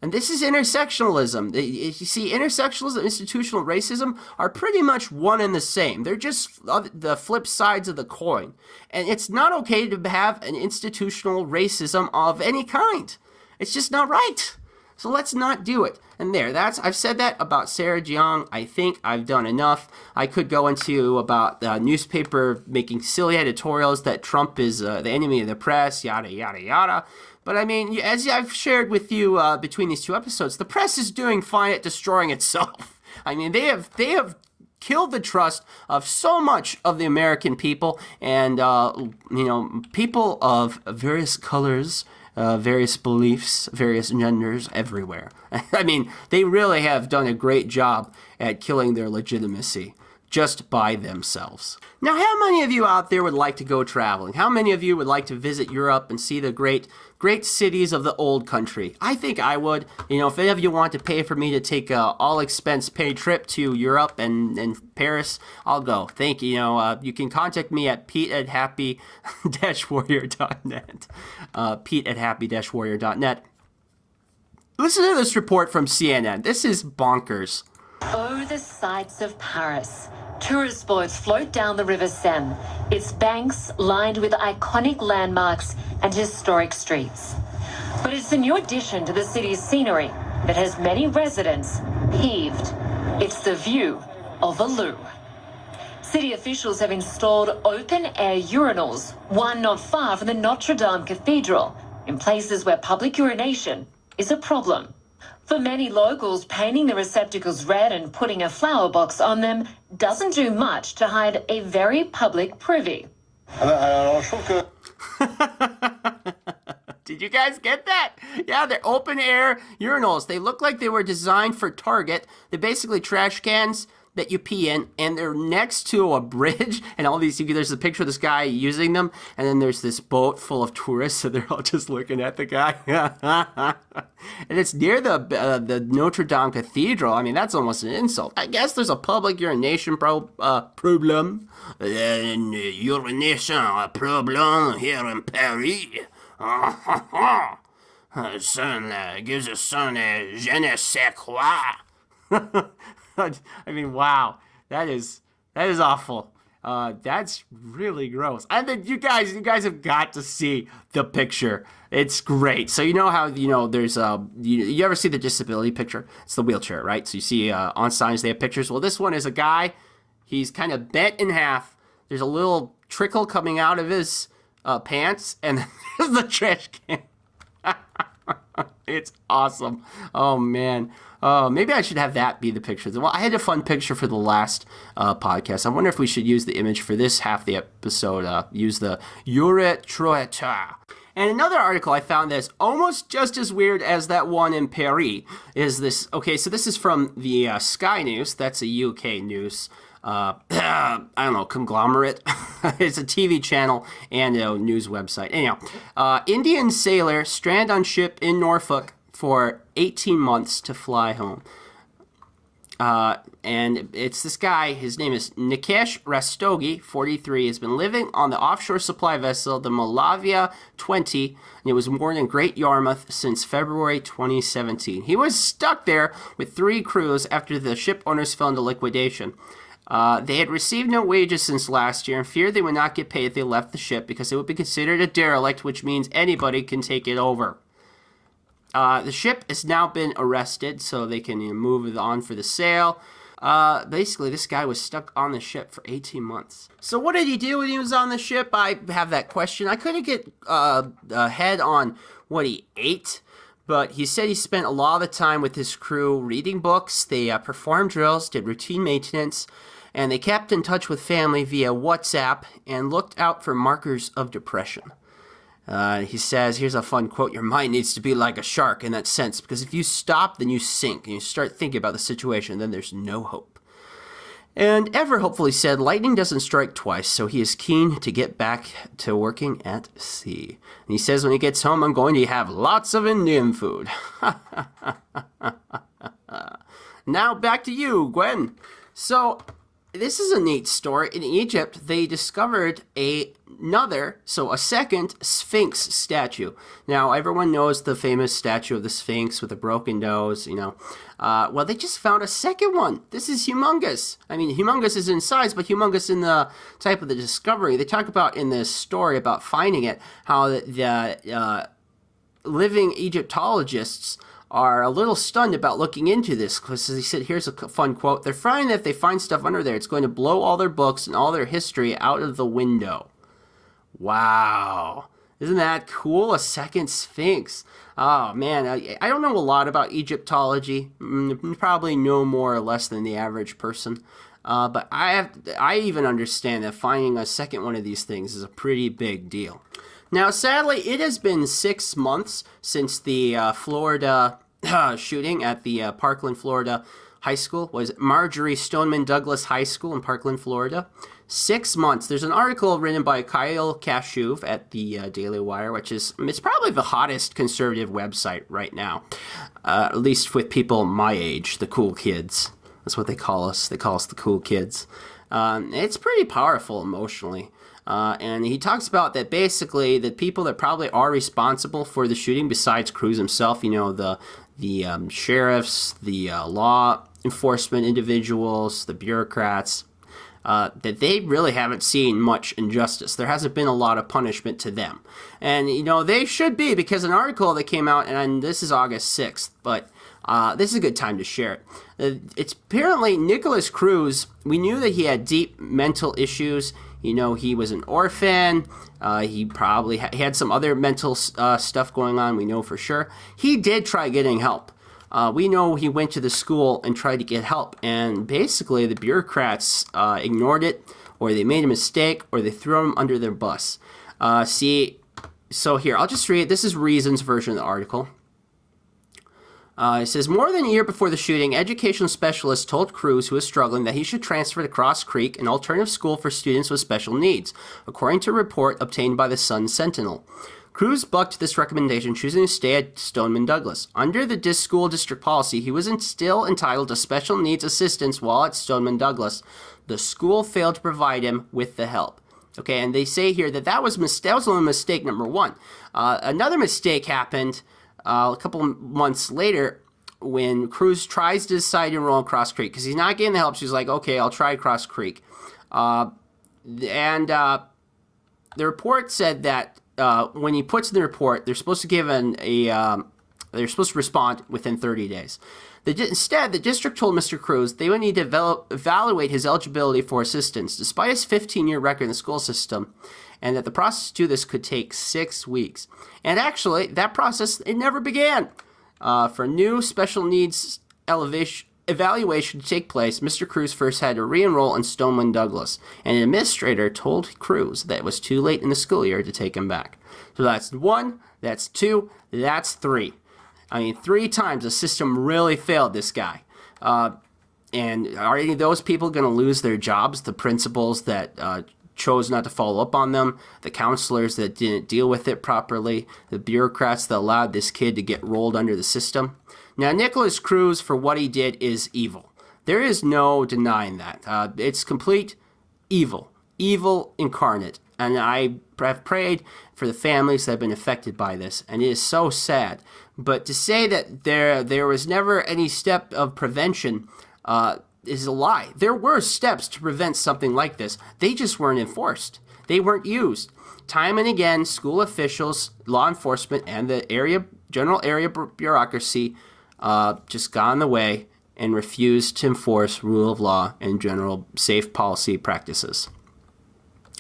And this is intersectionalism. You see, intersectionalism and institutional racism are pretty much one and the same. They're just the flip sides of the coin. And it's not okay to have an institutional racism of any kind. It's just not right. So let's not do it. And I've said that about Sarah Jeong. I think I've done enough. I could go into about the newspaper making silly editorials that Trump is the enemy of the press, yada, yada, yada. But I mean, as I've shared with you between these two episodes, the press is doing fine at destroying itself. I mean, they have killed the trust of so much of the American people, and people of various colors, various beliefs, various genders everywhere. I mean, they really have done a great job at killing their legitimacy just by themselves. Now, how many of you out there would like to go traveling? How many of you would like to visit Europe and see the great cities of the old country? I think I would. If any of you want to pay for me to take a all-expense-paid trip to Europe and Paris, I'll go. Thank you. You can contact me at pete@happy-warrior.net. pete@happy-warrior.net. Listen to this report from CNN. This is bonkers. Oh, the sights of Paris. Tourist boats float down the River Seine, its banks lined with iconic landmarks and historic streets. But it's a new addition to the city's scenery that has many residents peeved. It's the view of a loo. City officials have installed open-air urinals, one not far from the Notre Dame Cathedral, in places where public urination is a problem. For many locals, painting the receptacles red and putting a flower box on them doesn't do much to hide a very public privy. Did you guys get that? Yeah, they're open-air urinals. They look like they were designed for Target. They're basically trash cans that you pee in, and they're next to a bridge, and all these, there's a picture of this guy using them, and then there's this boat full of tourists, so they're all just looking at the guy. And it's near the Notre Dame Cathedral. I mean, that's almost an insult. I guess there's a public urination problem. Urination problem here in Paris. Son gives a son a je ne sais quoi. I mean, wow, that is awful. That's really gross. I think you guys have got to see the picture. It's great. So how there's you ever see the disability picture? It's the wheelchair, right? So you see on signs they have pictures. Well, this one is a guy. He's kind of bent in half. There's a little trickle coming out of his pants, and there's the trash can. It's awesome. Oh man. Maybe I should have that be the picture. Well, I had a fun picture for the last podcast. I wonder if we should use the image for this half the episode. Use the urethra. And another article I found that's almost just as weird as that one in Paris is this. Okay, so this is from the Sky News. That's a UK news. I don't know, conglomerate. It's a TV channel and a news website. Anyhow, Indian sailor strand on ship in Norfolk for 18 months to fly home. And it's this guy, his name is Nikesh Rastogi, 43, has been living on the offshore supply vessel, the Malavia 20, and it was moored in Great Yarmouth since February 2017. He was stuck there with 3 crews after the ship owners fell into liquidation. They had received no wages since last year and feared they would not get paid if they left the ship because it would be considered a derelict, which means anybody can take it over. The ship has now been arrested, so they can move it on for the sale. Basically, this guy was stuck on the ship for 18 months. So what did he do when he was on the ship? I have that question. I couldn't get ahead on what he ate, but he said he spent a lot of the time with his crew reading books. They performed drills, did routine maintenance, and they kept in touch with family via WhatsApp and looked out for markers of depression. He says, here's a fun quote, "Your mind needs to be like a shark in that sense, because if you stop, then you sink, and you start thinking about the situation, then there's no hope." And Ever hopefully said, "Lightning doesn't strike twice, so he is keen to get back to working at sea." And he says when he gets home, "I'm going to have lots of Indian food." Now back to you, Gwen. So this is a neat story. In Egypt, they discovered a second Sphinx statue. Now, everyone knows the famous statue of the Sphinx with a broken nose, well, they just found a second one. This is humongous. I mean, humongous is in size, but humongous in the type of the discovery. They talk about in this story about finding it, how the living Egyptologists are a little stunned about looking into this, because he said, here's a fun quote, "They're finding that if they find stuff under there, it's going to blow all their books and all their history out of the window." Wow. Isn't that cool? A second Sphinx. Oh, man. I don't know a lot about Egyptology. Probably no more or less than the average person. But I even understand that finding a second one of these things is a pretty big deal. Now, sadly, it has been 6 months since the Florida shooting at the Parkland, Florida high school. Was Marjory Stoneman Douglas High School in Parkland, Florida. 6 months. There's an article written by Kyle Kashuv at the Daily Wire, it's probably the hottest conservative website right now, at least with people my age, the cool kids. That's what they call us. They call us the cool kids. It's pretty powerful emotionally. And he talks about that basically the people that probably are responsible for the shooting, besides Cruz himself, the sheriffs, the law enforcement individuals, the bureaucrats, that they really haven't seen much injustice. There hasn't been a lot of punishment to them. And, they should be, because an article that came out, and this is August 6th, but this is a good time to share it. It's apparently Nicholas Cruz. We knew that he had deep mental issues. He was an orphan. He probably had some other mental stuff going on. We know for sure. He did try getting help. We know he went to the school and tried to get help. And basically, the bureaucrats ignored it, or they made a mistake, or they threw him under their bus. So here, I'll just read it. This is Reason's version of the article. It says, more than a year before the shooting, educational specialists told Cruz, who was struggling, that he should transfer to Cross Creek, an alternative school for students with special needs, according to a report obtained by the Sun Sentinel. Cruz bucked this recommendation, choosing to stay at Stoneman Douglas. Under the school district policy, he was still entitled to special needs assistance while at Stoneman Douglas. The school failed to provide him with the help. Okay, and they say here that was only mistake number one. Another mistake happened a couple months later when Cruz tries to decide to enroll in Cross Creek because he's not getting the help. She's like, okay, I'll try Cross Creek. The report said that when he puts in the report, they're supposed to give they're supposed to respond within 30 days. Instead, the district told Mr. Cruz they would need to evaluate his eligibility for assistance, despite his 15-year record in the school system, and that the process to do this could take 6 weeks. And actually, that process, it never began. For new special needs evaluation to take place, Mr. Cruz first had to re-enroll in Stoneman Douglas, and an administrator told Cruz that it was too late in the school year to take him back. So that's 1, that's 2, that's 3. 3 times the system really failed this guy. And are any of those people going to lose their jobs, the principals that chose not to follow up on them, the counselors that didn't deal with it properly, the bureaucrats that allowed this kid to get rolled under the system. Now, Nikolas Cruz, for what he did, is evil. There is no denying that. It's complete evil. Evil incarnate. And I have prayed for the families that have been affected by this, and it is so sad. But to say that there was never any step of prevention is a lie. There were steps to prevent something like this. They just weren't enforced. They weren't used. Time and again, school officials, law enforcement, and the general area bureaucracy just got in the way and refused to enforce rule of law and general safe policy practices.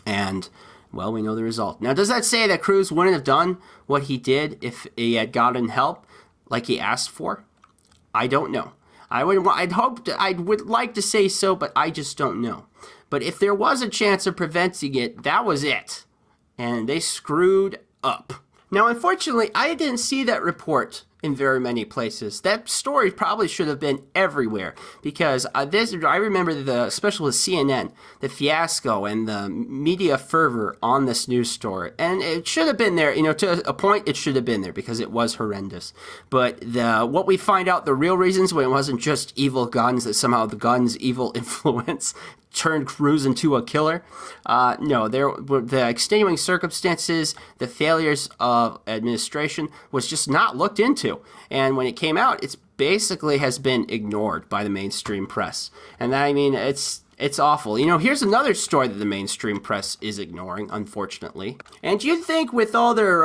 And, well, we know the result. Now, does that say that Cruz wouldn't have done what he did if he had gotten help like he asked for? I don't know. I would like to say so, but I just don't know. But if there was a chance of preventing it, that was it. And they screwed up. Now, unfortunately, I didn't see that report in very many places. That story probably should have been everywhere, because I remember especially with CNN, the fiasco and the media fervor on this news story, and it should have been there. To a point, it should have been there because it was horrendous. But what we find out, the real reasons, when it wasn't just evil guns, that somehow the guns' evil influence turned Cruz into a killer. No, there were the extenuating circumstances, the failures of administration was just not looked into. And when it came out, it's basically has been ignored by the mainstream press. And I mean, it's awful. Here's another story that the mainstream press is ignoring, unfortunately. And you'd think with all their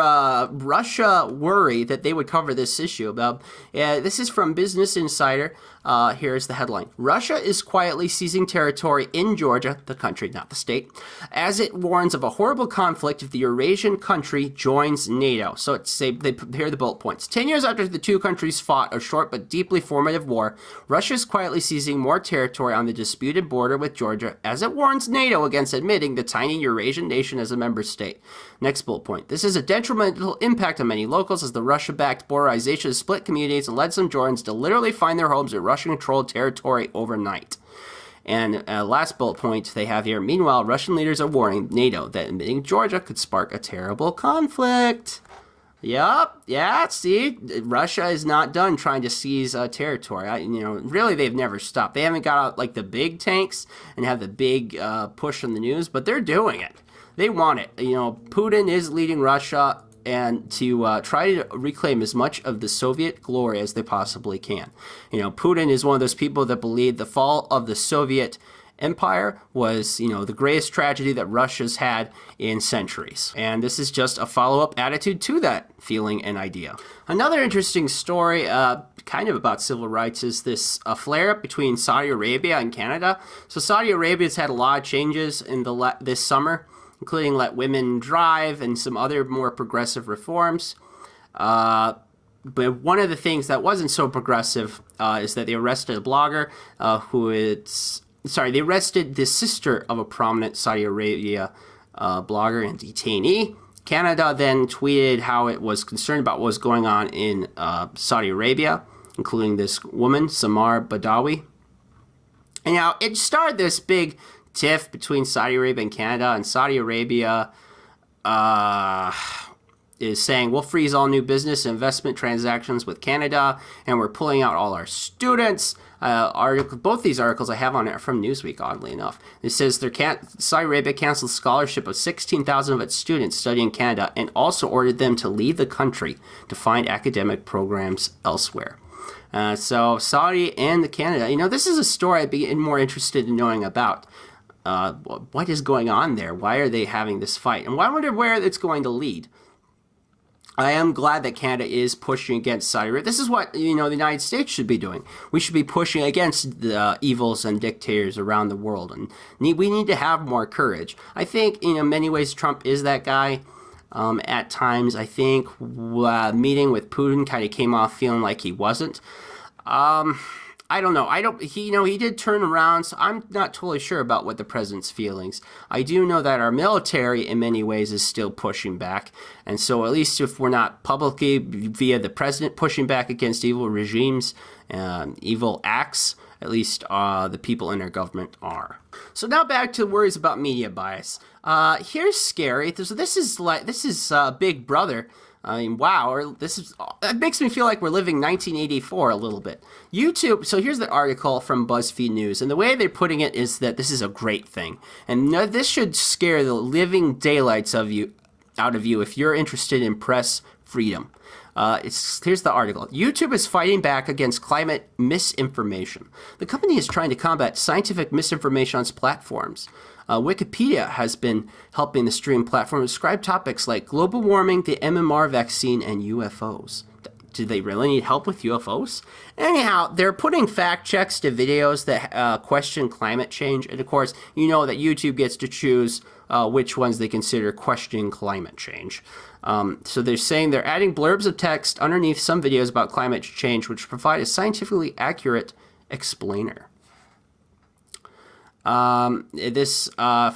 Russia worry that they would cover this issue. This is from Business Insider. Here's the headline. Russia is quietly seizing territory in Georgia, the country, not the state, as it warns of a horrible conflict if the Eurasian country joins NATO. So here are the bullet points. 10 years after the two countries fought a short but deeply formative war, Russia is quietly seizing more territory on the disputed border with Georgia as it warns NATO against admitting the tiny Eurasian nation as a member state. Next bullet point. This is a detrimental impact on many locals as the Russia-backed borderization has split communities and led some Georgians to literally find their homes in Russian-controlled territory overnight. And last bullet point they have here. Meanwhile, Russian leaders are warning NATO that admitting Georgia could spark a terrible conflict. Yup. Yeah, see, Russia is not done trying to seize territory. Really, they've never stopped. They haven't got out like the big tanks and have the big push on the news, but they're doing it. They want it. Putin is leading Russia and to try to reclaim as much of the Soviet glory as they possibly can. Putin is one of those people that believe the fall of the Soviet Empire was, the greatest tragedy that Russia's had in centuries. And this is just a follow-up attitude to that feeling and idea. Another interesting story, kind of about civil rights, is this flare-up between Saudi Arabia and Canada. So Saudi Arabia's had a lot of changes in this summer, including let women drive and some other more progressive reforms. But one of the things that wasn't so progressive is that they arrested a blogger they arrested the sister of a prominent Saudi Arabia blogger and detainee. Canada then tweeted how it was concerned about what was going on in Saudi Arabia, including this woman, Samar Badawi. And now it started this big tiff between Saudi Arabia and Canada, and Saudi Arabia is saying we'll freeze all new business and investment transactions with Canada, and we're pulling out all our students. Both these articles I have on it are from Newsweek, oddly enough. It says Saudi Arabia canceled scholarship of 16,000 of its students studying Canada and also ordered them to leave the country to find academic programs elsewhere. So Saudi and Canada, this is a story I'd be more interested in knowing about. What is going on there? Why are they having this fight? And I wonder where it's going to lead. I am glad that Canada is pushing against Saudi Arabia. This is what, the United States should be doing. We should be pushing against the evils and dictators around the world. And we need to have more courage. I think, in many ways, Trump is that guy. At times, I think meeting with Putin kind of came off feeling like he wasn't. I don't know. He did turn around, so I'm not totally sure about what the president's feelings. I do know that our military, in many ways, is still pushing back. And so at least if we're not publicly, via the president, pushing back against evil regimes, evil acts, at least the people in our government are. So now back to worries about media bias. Here's scary. This is Big Brother. I mean, wow, it makes me feel like we're living 1984 a little bit. YouTube, so here's the article from BuzzFeed News, and the way they're putting it is that this is a great thing. And this should scare the living daylights out of you if you're interested in press freedom. Here's the article. YouTube is fighting back against climate misinformation. The company is trying to combat scientific misinformation on its platforms. Wikipedia has been helping the stream platform describe topics like global warming, the MMR vaccine, and UFOs. Do they really need help with UFOs? Anyhow, they're putting fact checks to videos that question climate change. And of course, you know that YouTube gets to choose which ones they consider questioning climate change. So they're saying they're adding blurbs of text underneath some videos about climate change, which provide a scientifically accurate explainer. This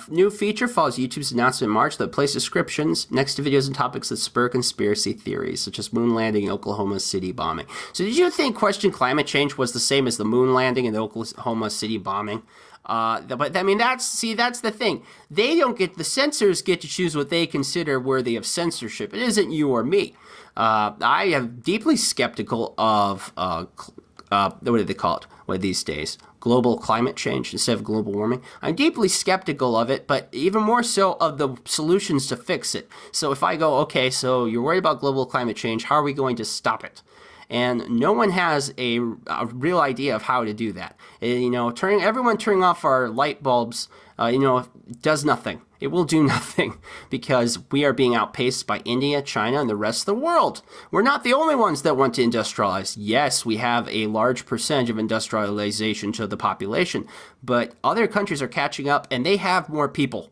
new feature follows YouTube's announcement in March that placed descriptions next to videos and topics that spur conspiracy theories, such as moon landing and Oklahoma City bombing. So did you think question climate change was the same as the moon landing and the Oklahoma City bombing? But I mean, that's the thing. The censors get to choose what they consider worthy of censorship. It isn't you or me. I am deeply skeptical of, what do they call it these days? Global climate change instead of global warming. I'm deeply skeptical of it, but even more so of the solutions to fix it. So if I go, okay, so you're worried about global climate change, how are we going to stop it? And no one has a real idea of how to do that. Everyone turning off our light bulbs, does nothing. It will do nothing because we are being outpaced by India, China, and the rest of the world. We're not the only ones that want to industrialize. Yes, we have a large percentage of industrialization to the population, but other countries are catching up and they have more people.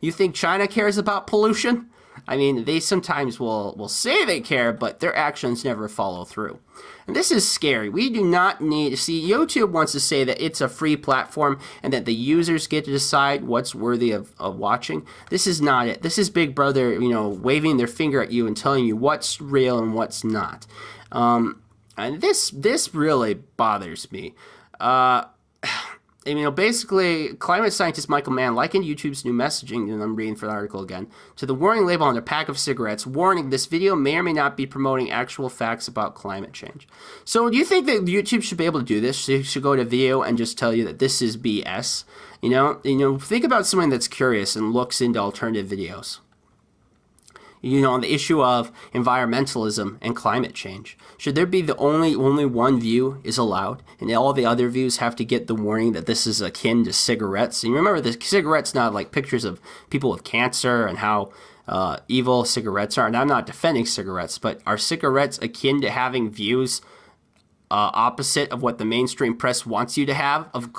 You think China cares about pollution? I mean, they sometimes will say they care, but their actions never follow through. And this is scary. We do not need to see. YouTube wants to say that it's a free platform and that the users get to decide what's worthy of watching. This is not it. This is Big Brother, waving their finger at you and telling you what's real and what's not. And this really bothers me. Basically, climate scientist Michael Mann likened YouTube's new messaging, and I'm reading from the article again, to the warning label on a pack of cigarettes, warning this video may or may not be promoting actual facts about climate change. So do you think that YouTube should be able to do this? They should go to video and just tell you that this is BS? Think about someone that's curious and looks into alternative videos. On the issue of environmentalism and climate change. Should there be the only one view is allowed, and all the other views have to get the warning that this is akin to cigarettes? And remember, the cigarettes not like pictures of people with cancer and how evil cigarettes are. And I'm not defending cigarettes, but are cigarettes akin to having views opposite of what the mainstream press wants you to have of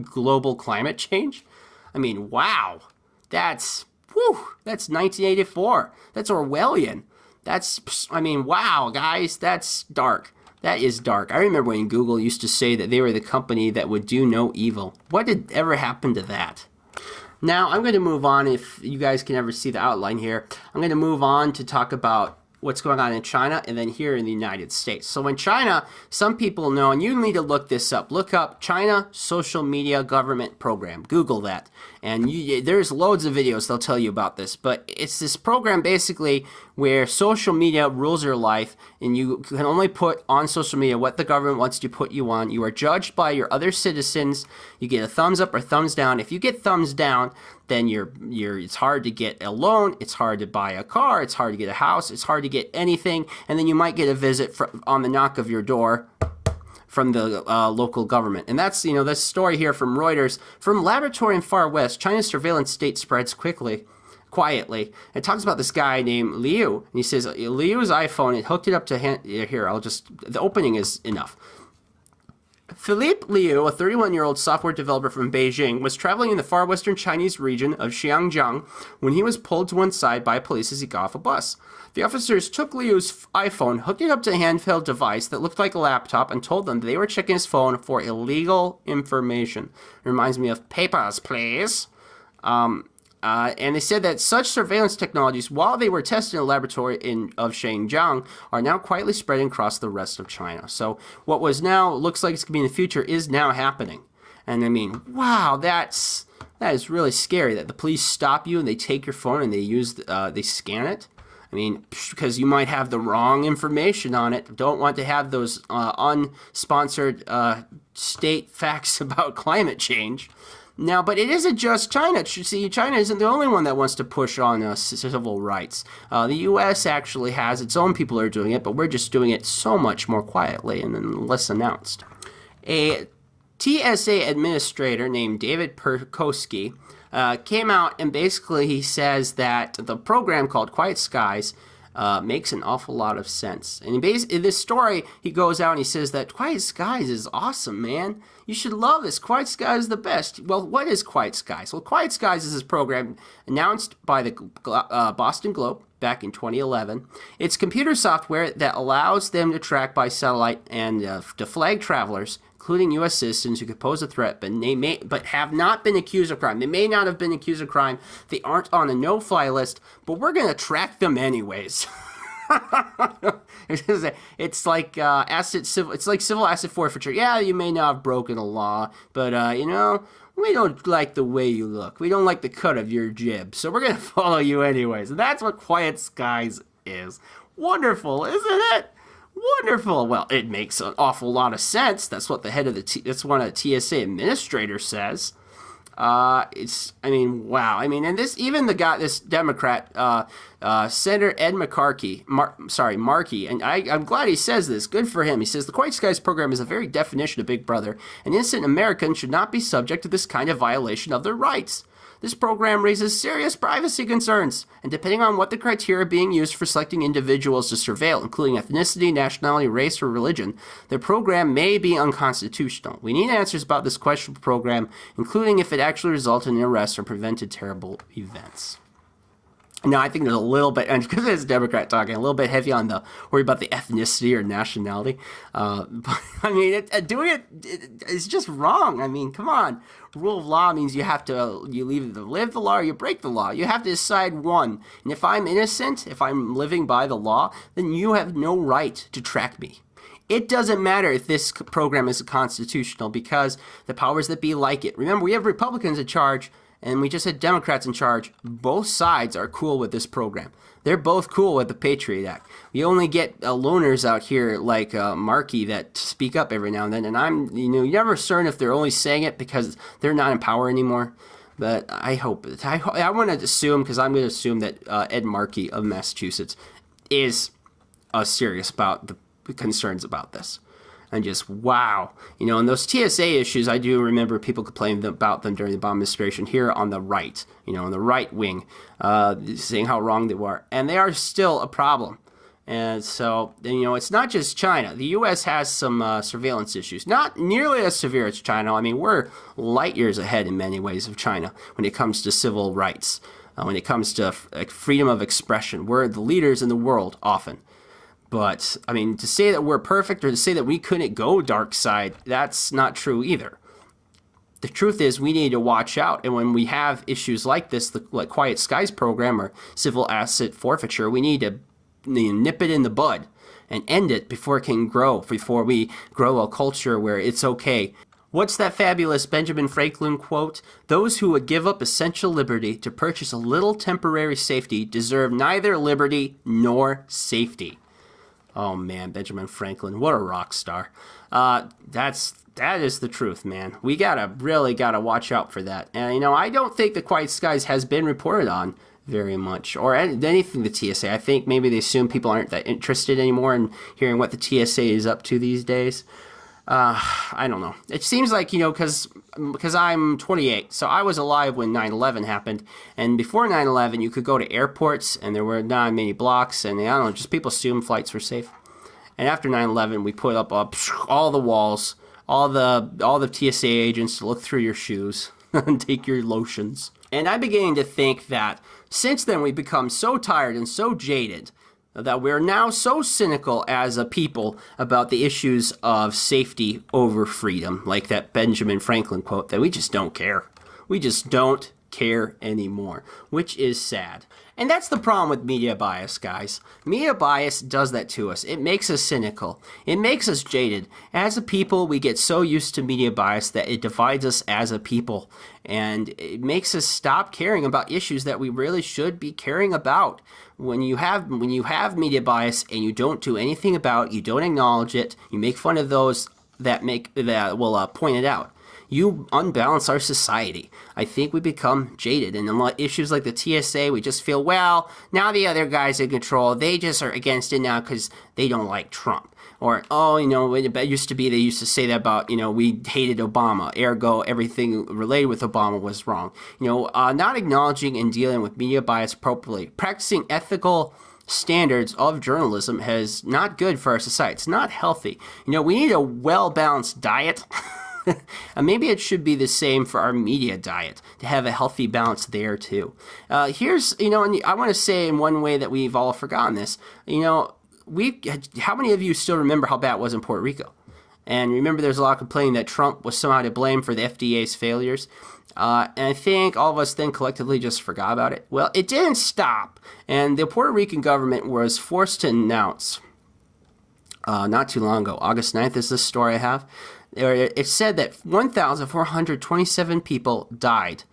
global climate change? I mean, wow, that's 1984. That's Orwellian. Wow, guys, that's dark. That is dark. I remember when Google used to say that they were the company that would do no evil. What did ever happen to that? Now, I'm going to move on. If you guys can ever see the outline here, I'm going to move on to talk about what's going on in China and then here in the United States. So in China, some people know, and you need to look this up. Look up China Social Media Government Program. Google that. And there's loads of videos they'll tell you about this. But it's this program basically where social media rules your life, and you can only put on social media what the government wants to put you on. You are judged by your other citizens. You get a thumbs up or thumbs down. If you get thumbs down, then it's hard to get a loan, it's hard to buy a car, it's hard to get a house, it's hard to get anything, and then you might get a visit on the knock of your door from the local government. And that's, this story here from Reuters. From laboratory in Far West, China's surveillance state spreads quietly. It talks about this guy named Liu, and he says Liu's iPhone, it hooked it up to the opening is enough. Philippe Liu, a 31-year-old software developer from Beijing, was traveling in the far western Chinese region of Xinjiang when he was pulled to one side by police as he got off a bus. The officers took Liu's iPhone, hooked it up to a handheld device that looked like a laptop, and told them they were checking his phone for illegal information. It reminds me of Papers, Please. And they said that such surveillance technologies, while they were tested in a laboratory of Xinjiang, are now quietly spreading across the rest of China. So what was now looks like it's going to be in the future is now happening. And I mean, wow, that is really scary that the police stop you and they take your phone and they scan it. I mean, because you might have the wrong information on it. Don't want to have those unsponsored state facts about climate change. Now, but it isn't just China. See, China isn't the only one that wants to push on civil rights. The U.S. actually has its own people who are doing it, but we're just doing it so much more quietly and less announced. A TSA administrator named David Perkowski came out and basically he says that the program called Quiet Skies makes an awful lot of sense. And in this story, he goes out and he says that Quiet Skies is awesome, man. You should love this. Quiet Skies is the best. Well, what is Quiet Skies? Well, Quiet Skies is this program announced by the Boston Globe back in 2011. It's computer software that allows them to track by satellite and to flag travelers, including U.S. citizens who could pose a threat, but have not been accused of crime. They may not have been accused of crime. They aren't on a no-fly list, but we're going to track them anyways. It's like civil asset forfeiture. Yeah, you may not have broken a law, but we don't like the way you look. We don't like the cut of your jib, so we're going to follow you anyways. And that's what Quiet Skies is. Wonderful, isn't it? Wonderful. Well, it makes an awful lot of sense. That's what the head of that's what a TSA administrator says. Wow. And this Democrat, Senator Ed Markey, and I'm glad he says this. Good for him. He says the Quiet Skies program is a very definition of Big Brother, and innocent Americans should not be subject to this kind of violation of their rights. This program raises serious privacy concerns, and depending on what the criteria being used for selecting individuals to surveil, including ethnicity, nationality, race, or religion, the program may be unconstitutional. We need answers about this questionable program, including if it actually resulted in arrests or prevented terrible events. Now, I think there's a little bit, and because it's a Democrat talking, a little bit heavy on the worry about the ethnicity or nationality. But I mean, doing it is just wrong. I mean, come on. Rule of law means you either live the law or you break the law. You have to decide one. And if I'm innocent, if I'm living by the law, then you have no right to track me. It doesn't matter if this program is constitutional because the powers that be like it. Remember, we have Republicans in charge. And we just had Democrats in charge. Both sides are cool with this program. They're both cool with the Patriot Act. We only get loners out here like Markey that speak up every now and then. And you're never certain if they're only saying it because they're not in power anymore. But I hope I want to assume, because I'm going to assume that Ed Markey of Massachusetts is serious about the concerns about this. And just, wow. And those TSA issues, I do remember people complaining about them during the Obama administration here on the right, on the right wing, saying how wrong they were. And they are still a problem. And so, it's not just China. The U.S. has some surveillance issues. Not nearly as severe as China. I mean, we're light years ahead in many ways of China when it comes to civil rights, when it comes to freedom of expression. We're the leaders in the world often. But, I mean, to say that we're perfect or to say that we couldn't go dark side, that's not true either. The truth is we need to watch out. And when we have issues like this, like Quiet Skies program or civil asset forfeiture, we need to nip it in the bud and end it before it can grow, before we grow a culture where it's okay. What's that fabulous Benjamin Franklin quote? Those who would give up essential liberty to purchase a little temporary safety deserve neither liberty nor safety. Oh man, Benjamin Franklin, what a rock star. That is the truth, man. We really gotta watch out for that. And I don't think the Quiet Skies has been reported on very much, or anything the TSA. I think maybe they assume people aren't that interested anymore in hearing what the TSA is up to these days. I don't know. It seems like, because I'm 28, so I was alive when 9/11 happened, and before 9/11, you could go to airports, and there were not many blocks, and I don't know, just people assumed flights were safe. And after 9/11, we put up all the walls, all the TSA agents to look through your shoes and take your lotions. And I'm beginning to think that since then, we've become so tired and so jaded that we're now so cynical as a people about the issues of safety over freedom, like that Benjamin Franklin quote, that we just don't care. We just don't care anymore, which is sad. And that's the problem with media bias, guys. Media bias does that to us. It makes us cynical. It makes us jaded. As a people, we get so used to media bias that it divides us as a people. And it makes us stop caring about issues that we really should be caring about. When you have media bias and you don't do anything about it, you don't acknowledge it, you make fun of those that will point it out, you unbalance our society. I think we become jaded. And on issues like the TSA, we just feel, well, now the other guys in control, they just are against it now because they don't like Trump. Or, oh, it used to be, they used to say that about, we hated Obama, ergo everything related with Obama was wrong. Not acknowledging and dealing with media bias appropriately, practicing ethical standards of journalism is not good for our society. It's not healthy. We need a well-balanced diet. And maybe it should be the same for our media diet, to have a healthy balance there too. Here's, and I want to say in one way that we've all forgotten this, how many of you still remember how bad it was in Puerto Rico? And remember there's a lot of complaining that Trump was somehow to blame for the FDA's failures. And I think all of us then collectively just forgot about it. Well, it didn't stop. And the Puerto Rican government was forced to announce, not too long ago, August 9th is the story I have, it said that 1,427 people died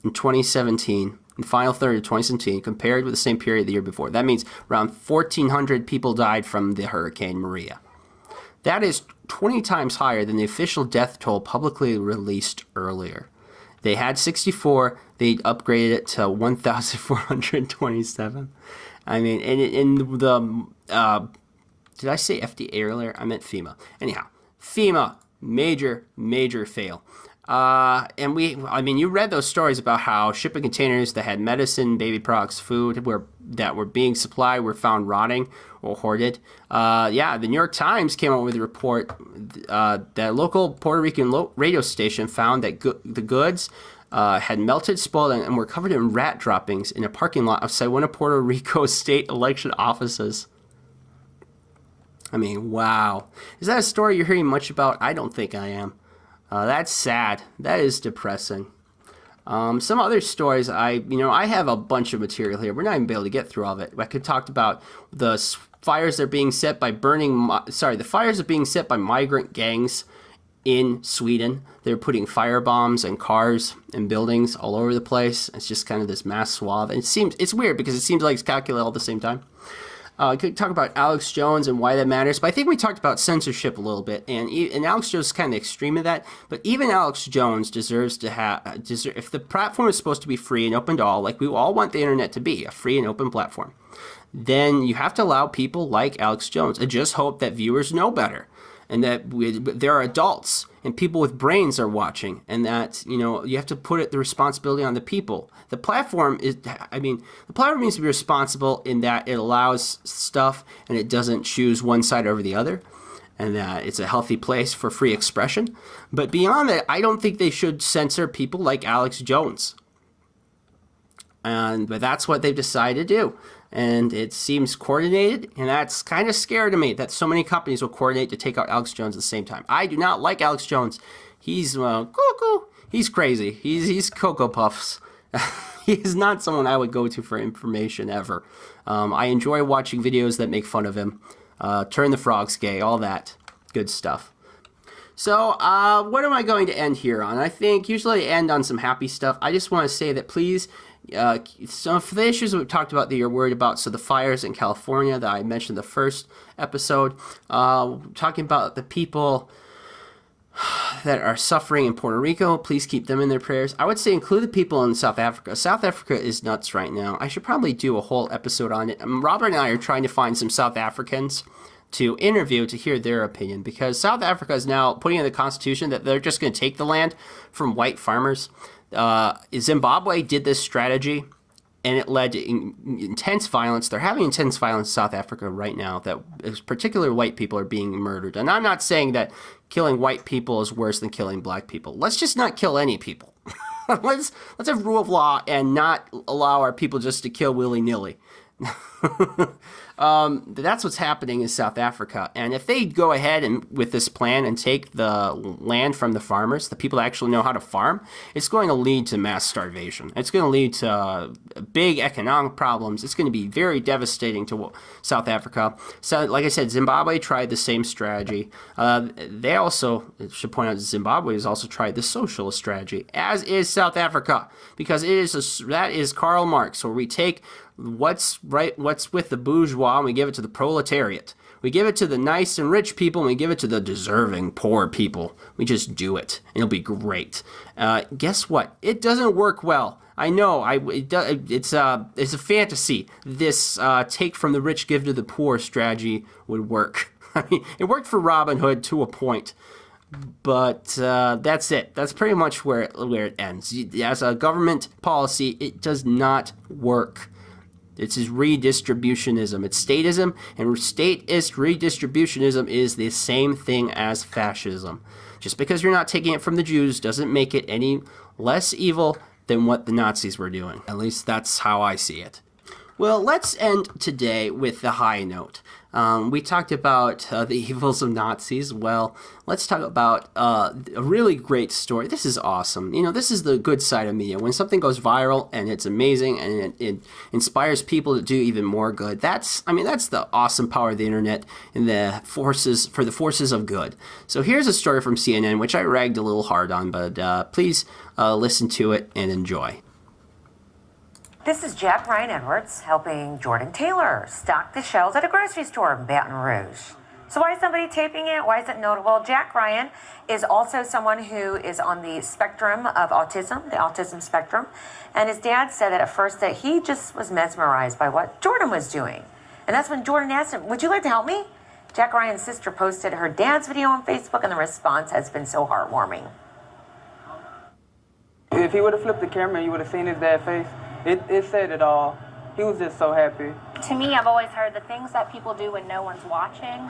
in 2017, in the final third of 2017, compared with the same period the year before. That means around 1,400 people died from the Hurricane Maria. That is 20 times higher than the official death toll publicly released earlier. They had 64, they upgraded it to 1,427. I mean, in the, did I say FDA earlier? I meant FEMA. Anyhow. FEMA, major fail. And you read those stories about how shipping containers that had medicine, baby products, food that were being supplied were found rotting or hoarded. The New York Times came out with a report that a local Puerto Rican radio station found that the goods had melted, spoiled, and were covered in rat droppings in a parking lot outside one of Puerto Rico's state election offices. I mean, wow. Is that a story you're hearing much about? I don't think I am. That's sad. That is depressing. Some other stories, I have a bunch of material here. We're not even able to get through all of it. I could talk about the fires that are being set by the fires are being set by migrant gangs in Sweden. They're putting firebombs and cars and buildings all over the place. It's just kind of this mass swath. And it's weird because it seems like it's calculated all at the same time. I could talk about Alex Jones and why that matters, but I think we talked about censorship a little bit, and Alex Jones is kind of the extreme of that, but even Alex Jones deserves to have, if the platform is supposed to be free and open to all, like we all want the internet to be, a free and open platform, then you have to allow people like Alex Jones, and just hope that viewers know better, and that there are adults and people with brains are watching, and that, you have to put the responsibility on the people. The platform needs to be responsible in that it allows stuff and it doesn't choose one side over the other, and that it's a healthy place for free expression. But beyond that, I don't think they should censor people like Alex Jones. But that's what they've decided to do. And it seems coordinated, and that's kind of scary to me that so many companies will coordinate to take out Alex Jones at the same time. I do not like Alex Jones. He's cuckoo. He's crazy. He's Cocoa Puffs. He's not someone I would go to for information ever. I enjoy watching videos that make fun of him. Turn the frogs gay, all that good stuff. So what am I going to end here on? I think usually I end on some happy stuff. I just want to say that please, so for the issues that we've talked about that you're worried about, so the fires in California that I mentioned in the first episode, talking about the people that are suffering in Puerto Rico, please keep them in their prayers. I would say include the people in South Africa. South Africa is nuts right now. I should probably do a whole episode on it. Robert and I are trying to find some South Africans to interview to hear their opinion, because South Africa is now putting in the constitution that they're just going to take the land from white farmers. Zimbabwe did this strategy, and it led to intense violence. They're having intense violence in South Africa right now, that particularly white people are being murdered. And I'm not saying that killing white people is worse than killing black people. Let's just not kill any people. let's have rule of law and not allow our people just to kill willy-nilly. That's what's happening in South Africa. And if they go ahead and with this plan and take the land from the farmers, the people that actually know how to farm, it's going to lead to mass starvation. It's going to lead to big economic problems. It's going to be very devastating to South Africa. So, like I said, Zimbabwe tried the same strategy. They also, I should point out, Zimbabwe has also tried the socialist strategy, as is South Africa, because that is Karl Marx, where we take what's with the bourgeois and we give it to the proletariat. We give it to the nice and rich people and we give it to the deserving poor people. We just do it and it'll be great. Guess what? It doesn't work well. I know. It's a fantasy. This take from the rich, give to the poor strategy would work. I mean, it worked for Robin Hood to a point. But that's it. That's pretty much where it ends. As a government policy, it does not work. It's redistributionism. It's statism, and statist redistributionism is the same thing as fascism. Just because you're not taking it from the Jews doesn't make it any less evil than what the Nazis were doing. At least that's how I see it. Well, let's end today with the high note. We talked about the evils of Nazis. Well, let's talk about a really great story. This is awesome. You know, this is the good side of media. When something goes viral and it's amazing and it inspires people to do even more good, that's the awesome power of the internet and the forces of good. So here's a story from CNN, which I ragged a little hard on, but please listen to it and enjoy. This is Jack Ryan Edwards helping Jordan Taylor stock the shelves at a grocery store in Baton Rouge. So why is somebody taping it? Why is it notable? Jack Ryan is also someone who is on the spectrum of autism, the autism spectrum. And his dad said that at first that he just was mesmerized by what Jordan was doing. And that's when Jordan asked him, would you like to help me? Jack Ryan's sister posted her dad's video on Facebook and the response has been so heartwarming. If he would have flipped the camera, you would have seen his dad's face. It said it all. He was just so happy. To me, I've always heard the things that people do when no one's watching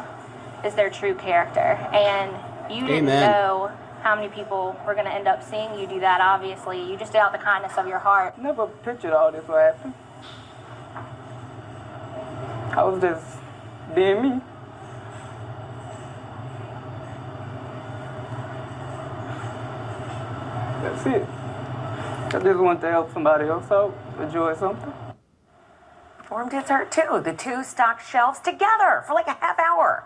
is their true character. And you didn't know how many people were going to end up seeing you do that, obviously. You just did out the kindness of your heart. Never pictured all this would happen. I was just being me. That's it. I just want to help somebody else out, enjoy something. Warm gets hurt too. The two stocked shelves together for like a half hour.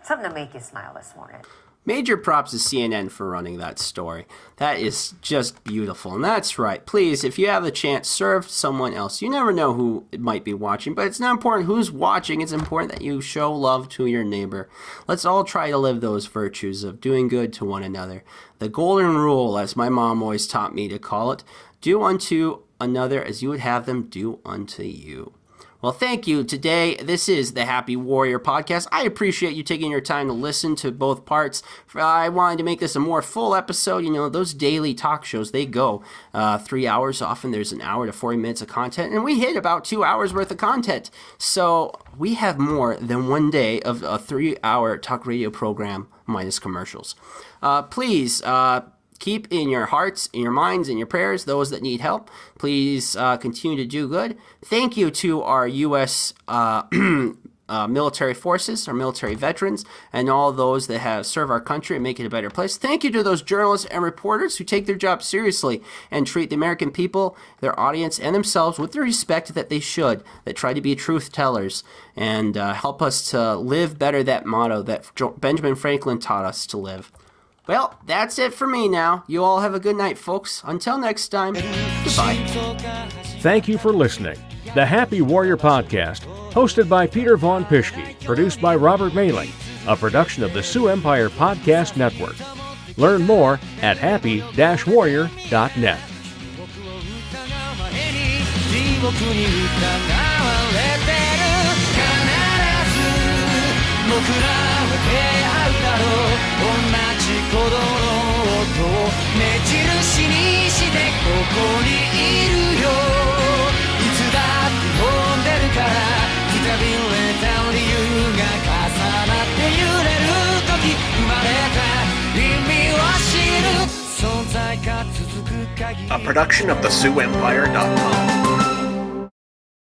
Something to make you smile this morning. Major props to CNN for running that story. That is just beautiful. And that's right. Please, if you have the chance, serve someone else. You never know who might be watching, but it's not important who's watching. It's important that you show love to your neighbor. Let's all try to live those virtues of doing good to one another. The golden rule, as my mom always taught me to call it, do unto another as you would have them do unto you. Well, thank you. Today, this is the Happy Warrior Podcast. I appreciate you taking your time to listen to both parts. I wanted to make this a more full episode. You know, those daily talk shows, they go 3 hours. Often there's an hour to 40 minutes of content, and we hit about 2 hours worth of content. So we have more than one day of a 3-hour talk radio program minus commercials. Please, keep in your hearts, in your minds, in your prayers, those that need help. Please continue to do good. Thank you to our U.S. Military forces, our military veterans, and all those that have served our country and make it a better place. Thank you to those journalists and reporters who take their job seriously and treat the American people, their audience, and themselves with the respect that they should, that try to be truth tellers and help us to live better that motto that Benjamin Franklin taught us to live. Well, that's it for me now. You all have a good night, folks. Until next time, goodbye. Thank you for listening. The Happy Warrior Podcast, hosted by Peter Von Pischke, produced by Robert Mailing, a production of the Sioux Empire Podcast Network. Learn more at happy-warrior.net.鼓動の音を目印にしてここにいるよいつだって飛んでるからくたびれた理由が重なって揺れる時生まれた意味を知る存在が続く限り A production of the SiouxEmpire.com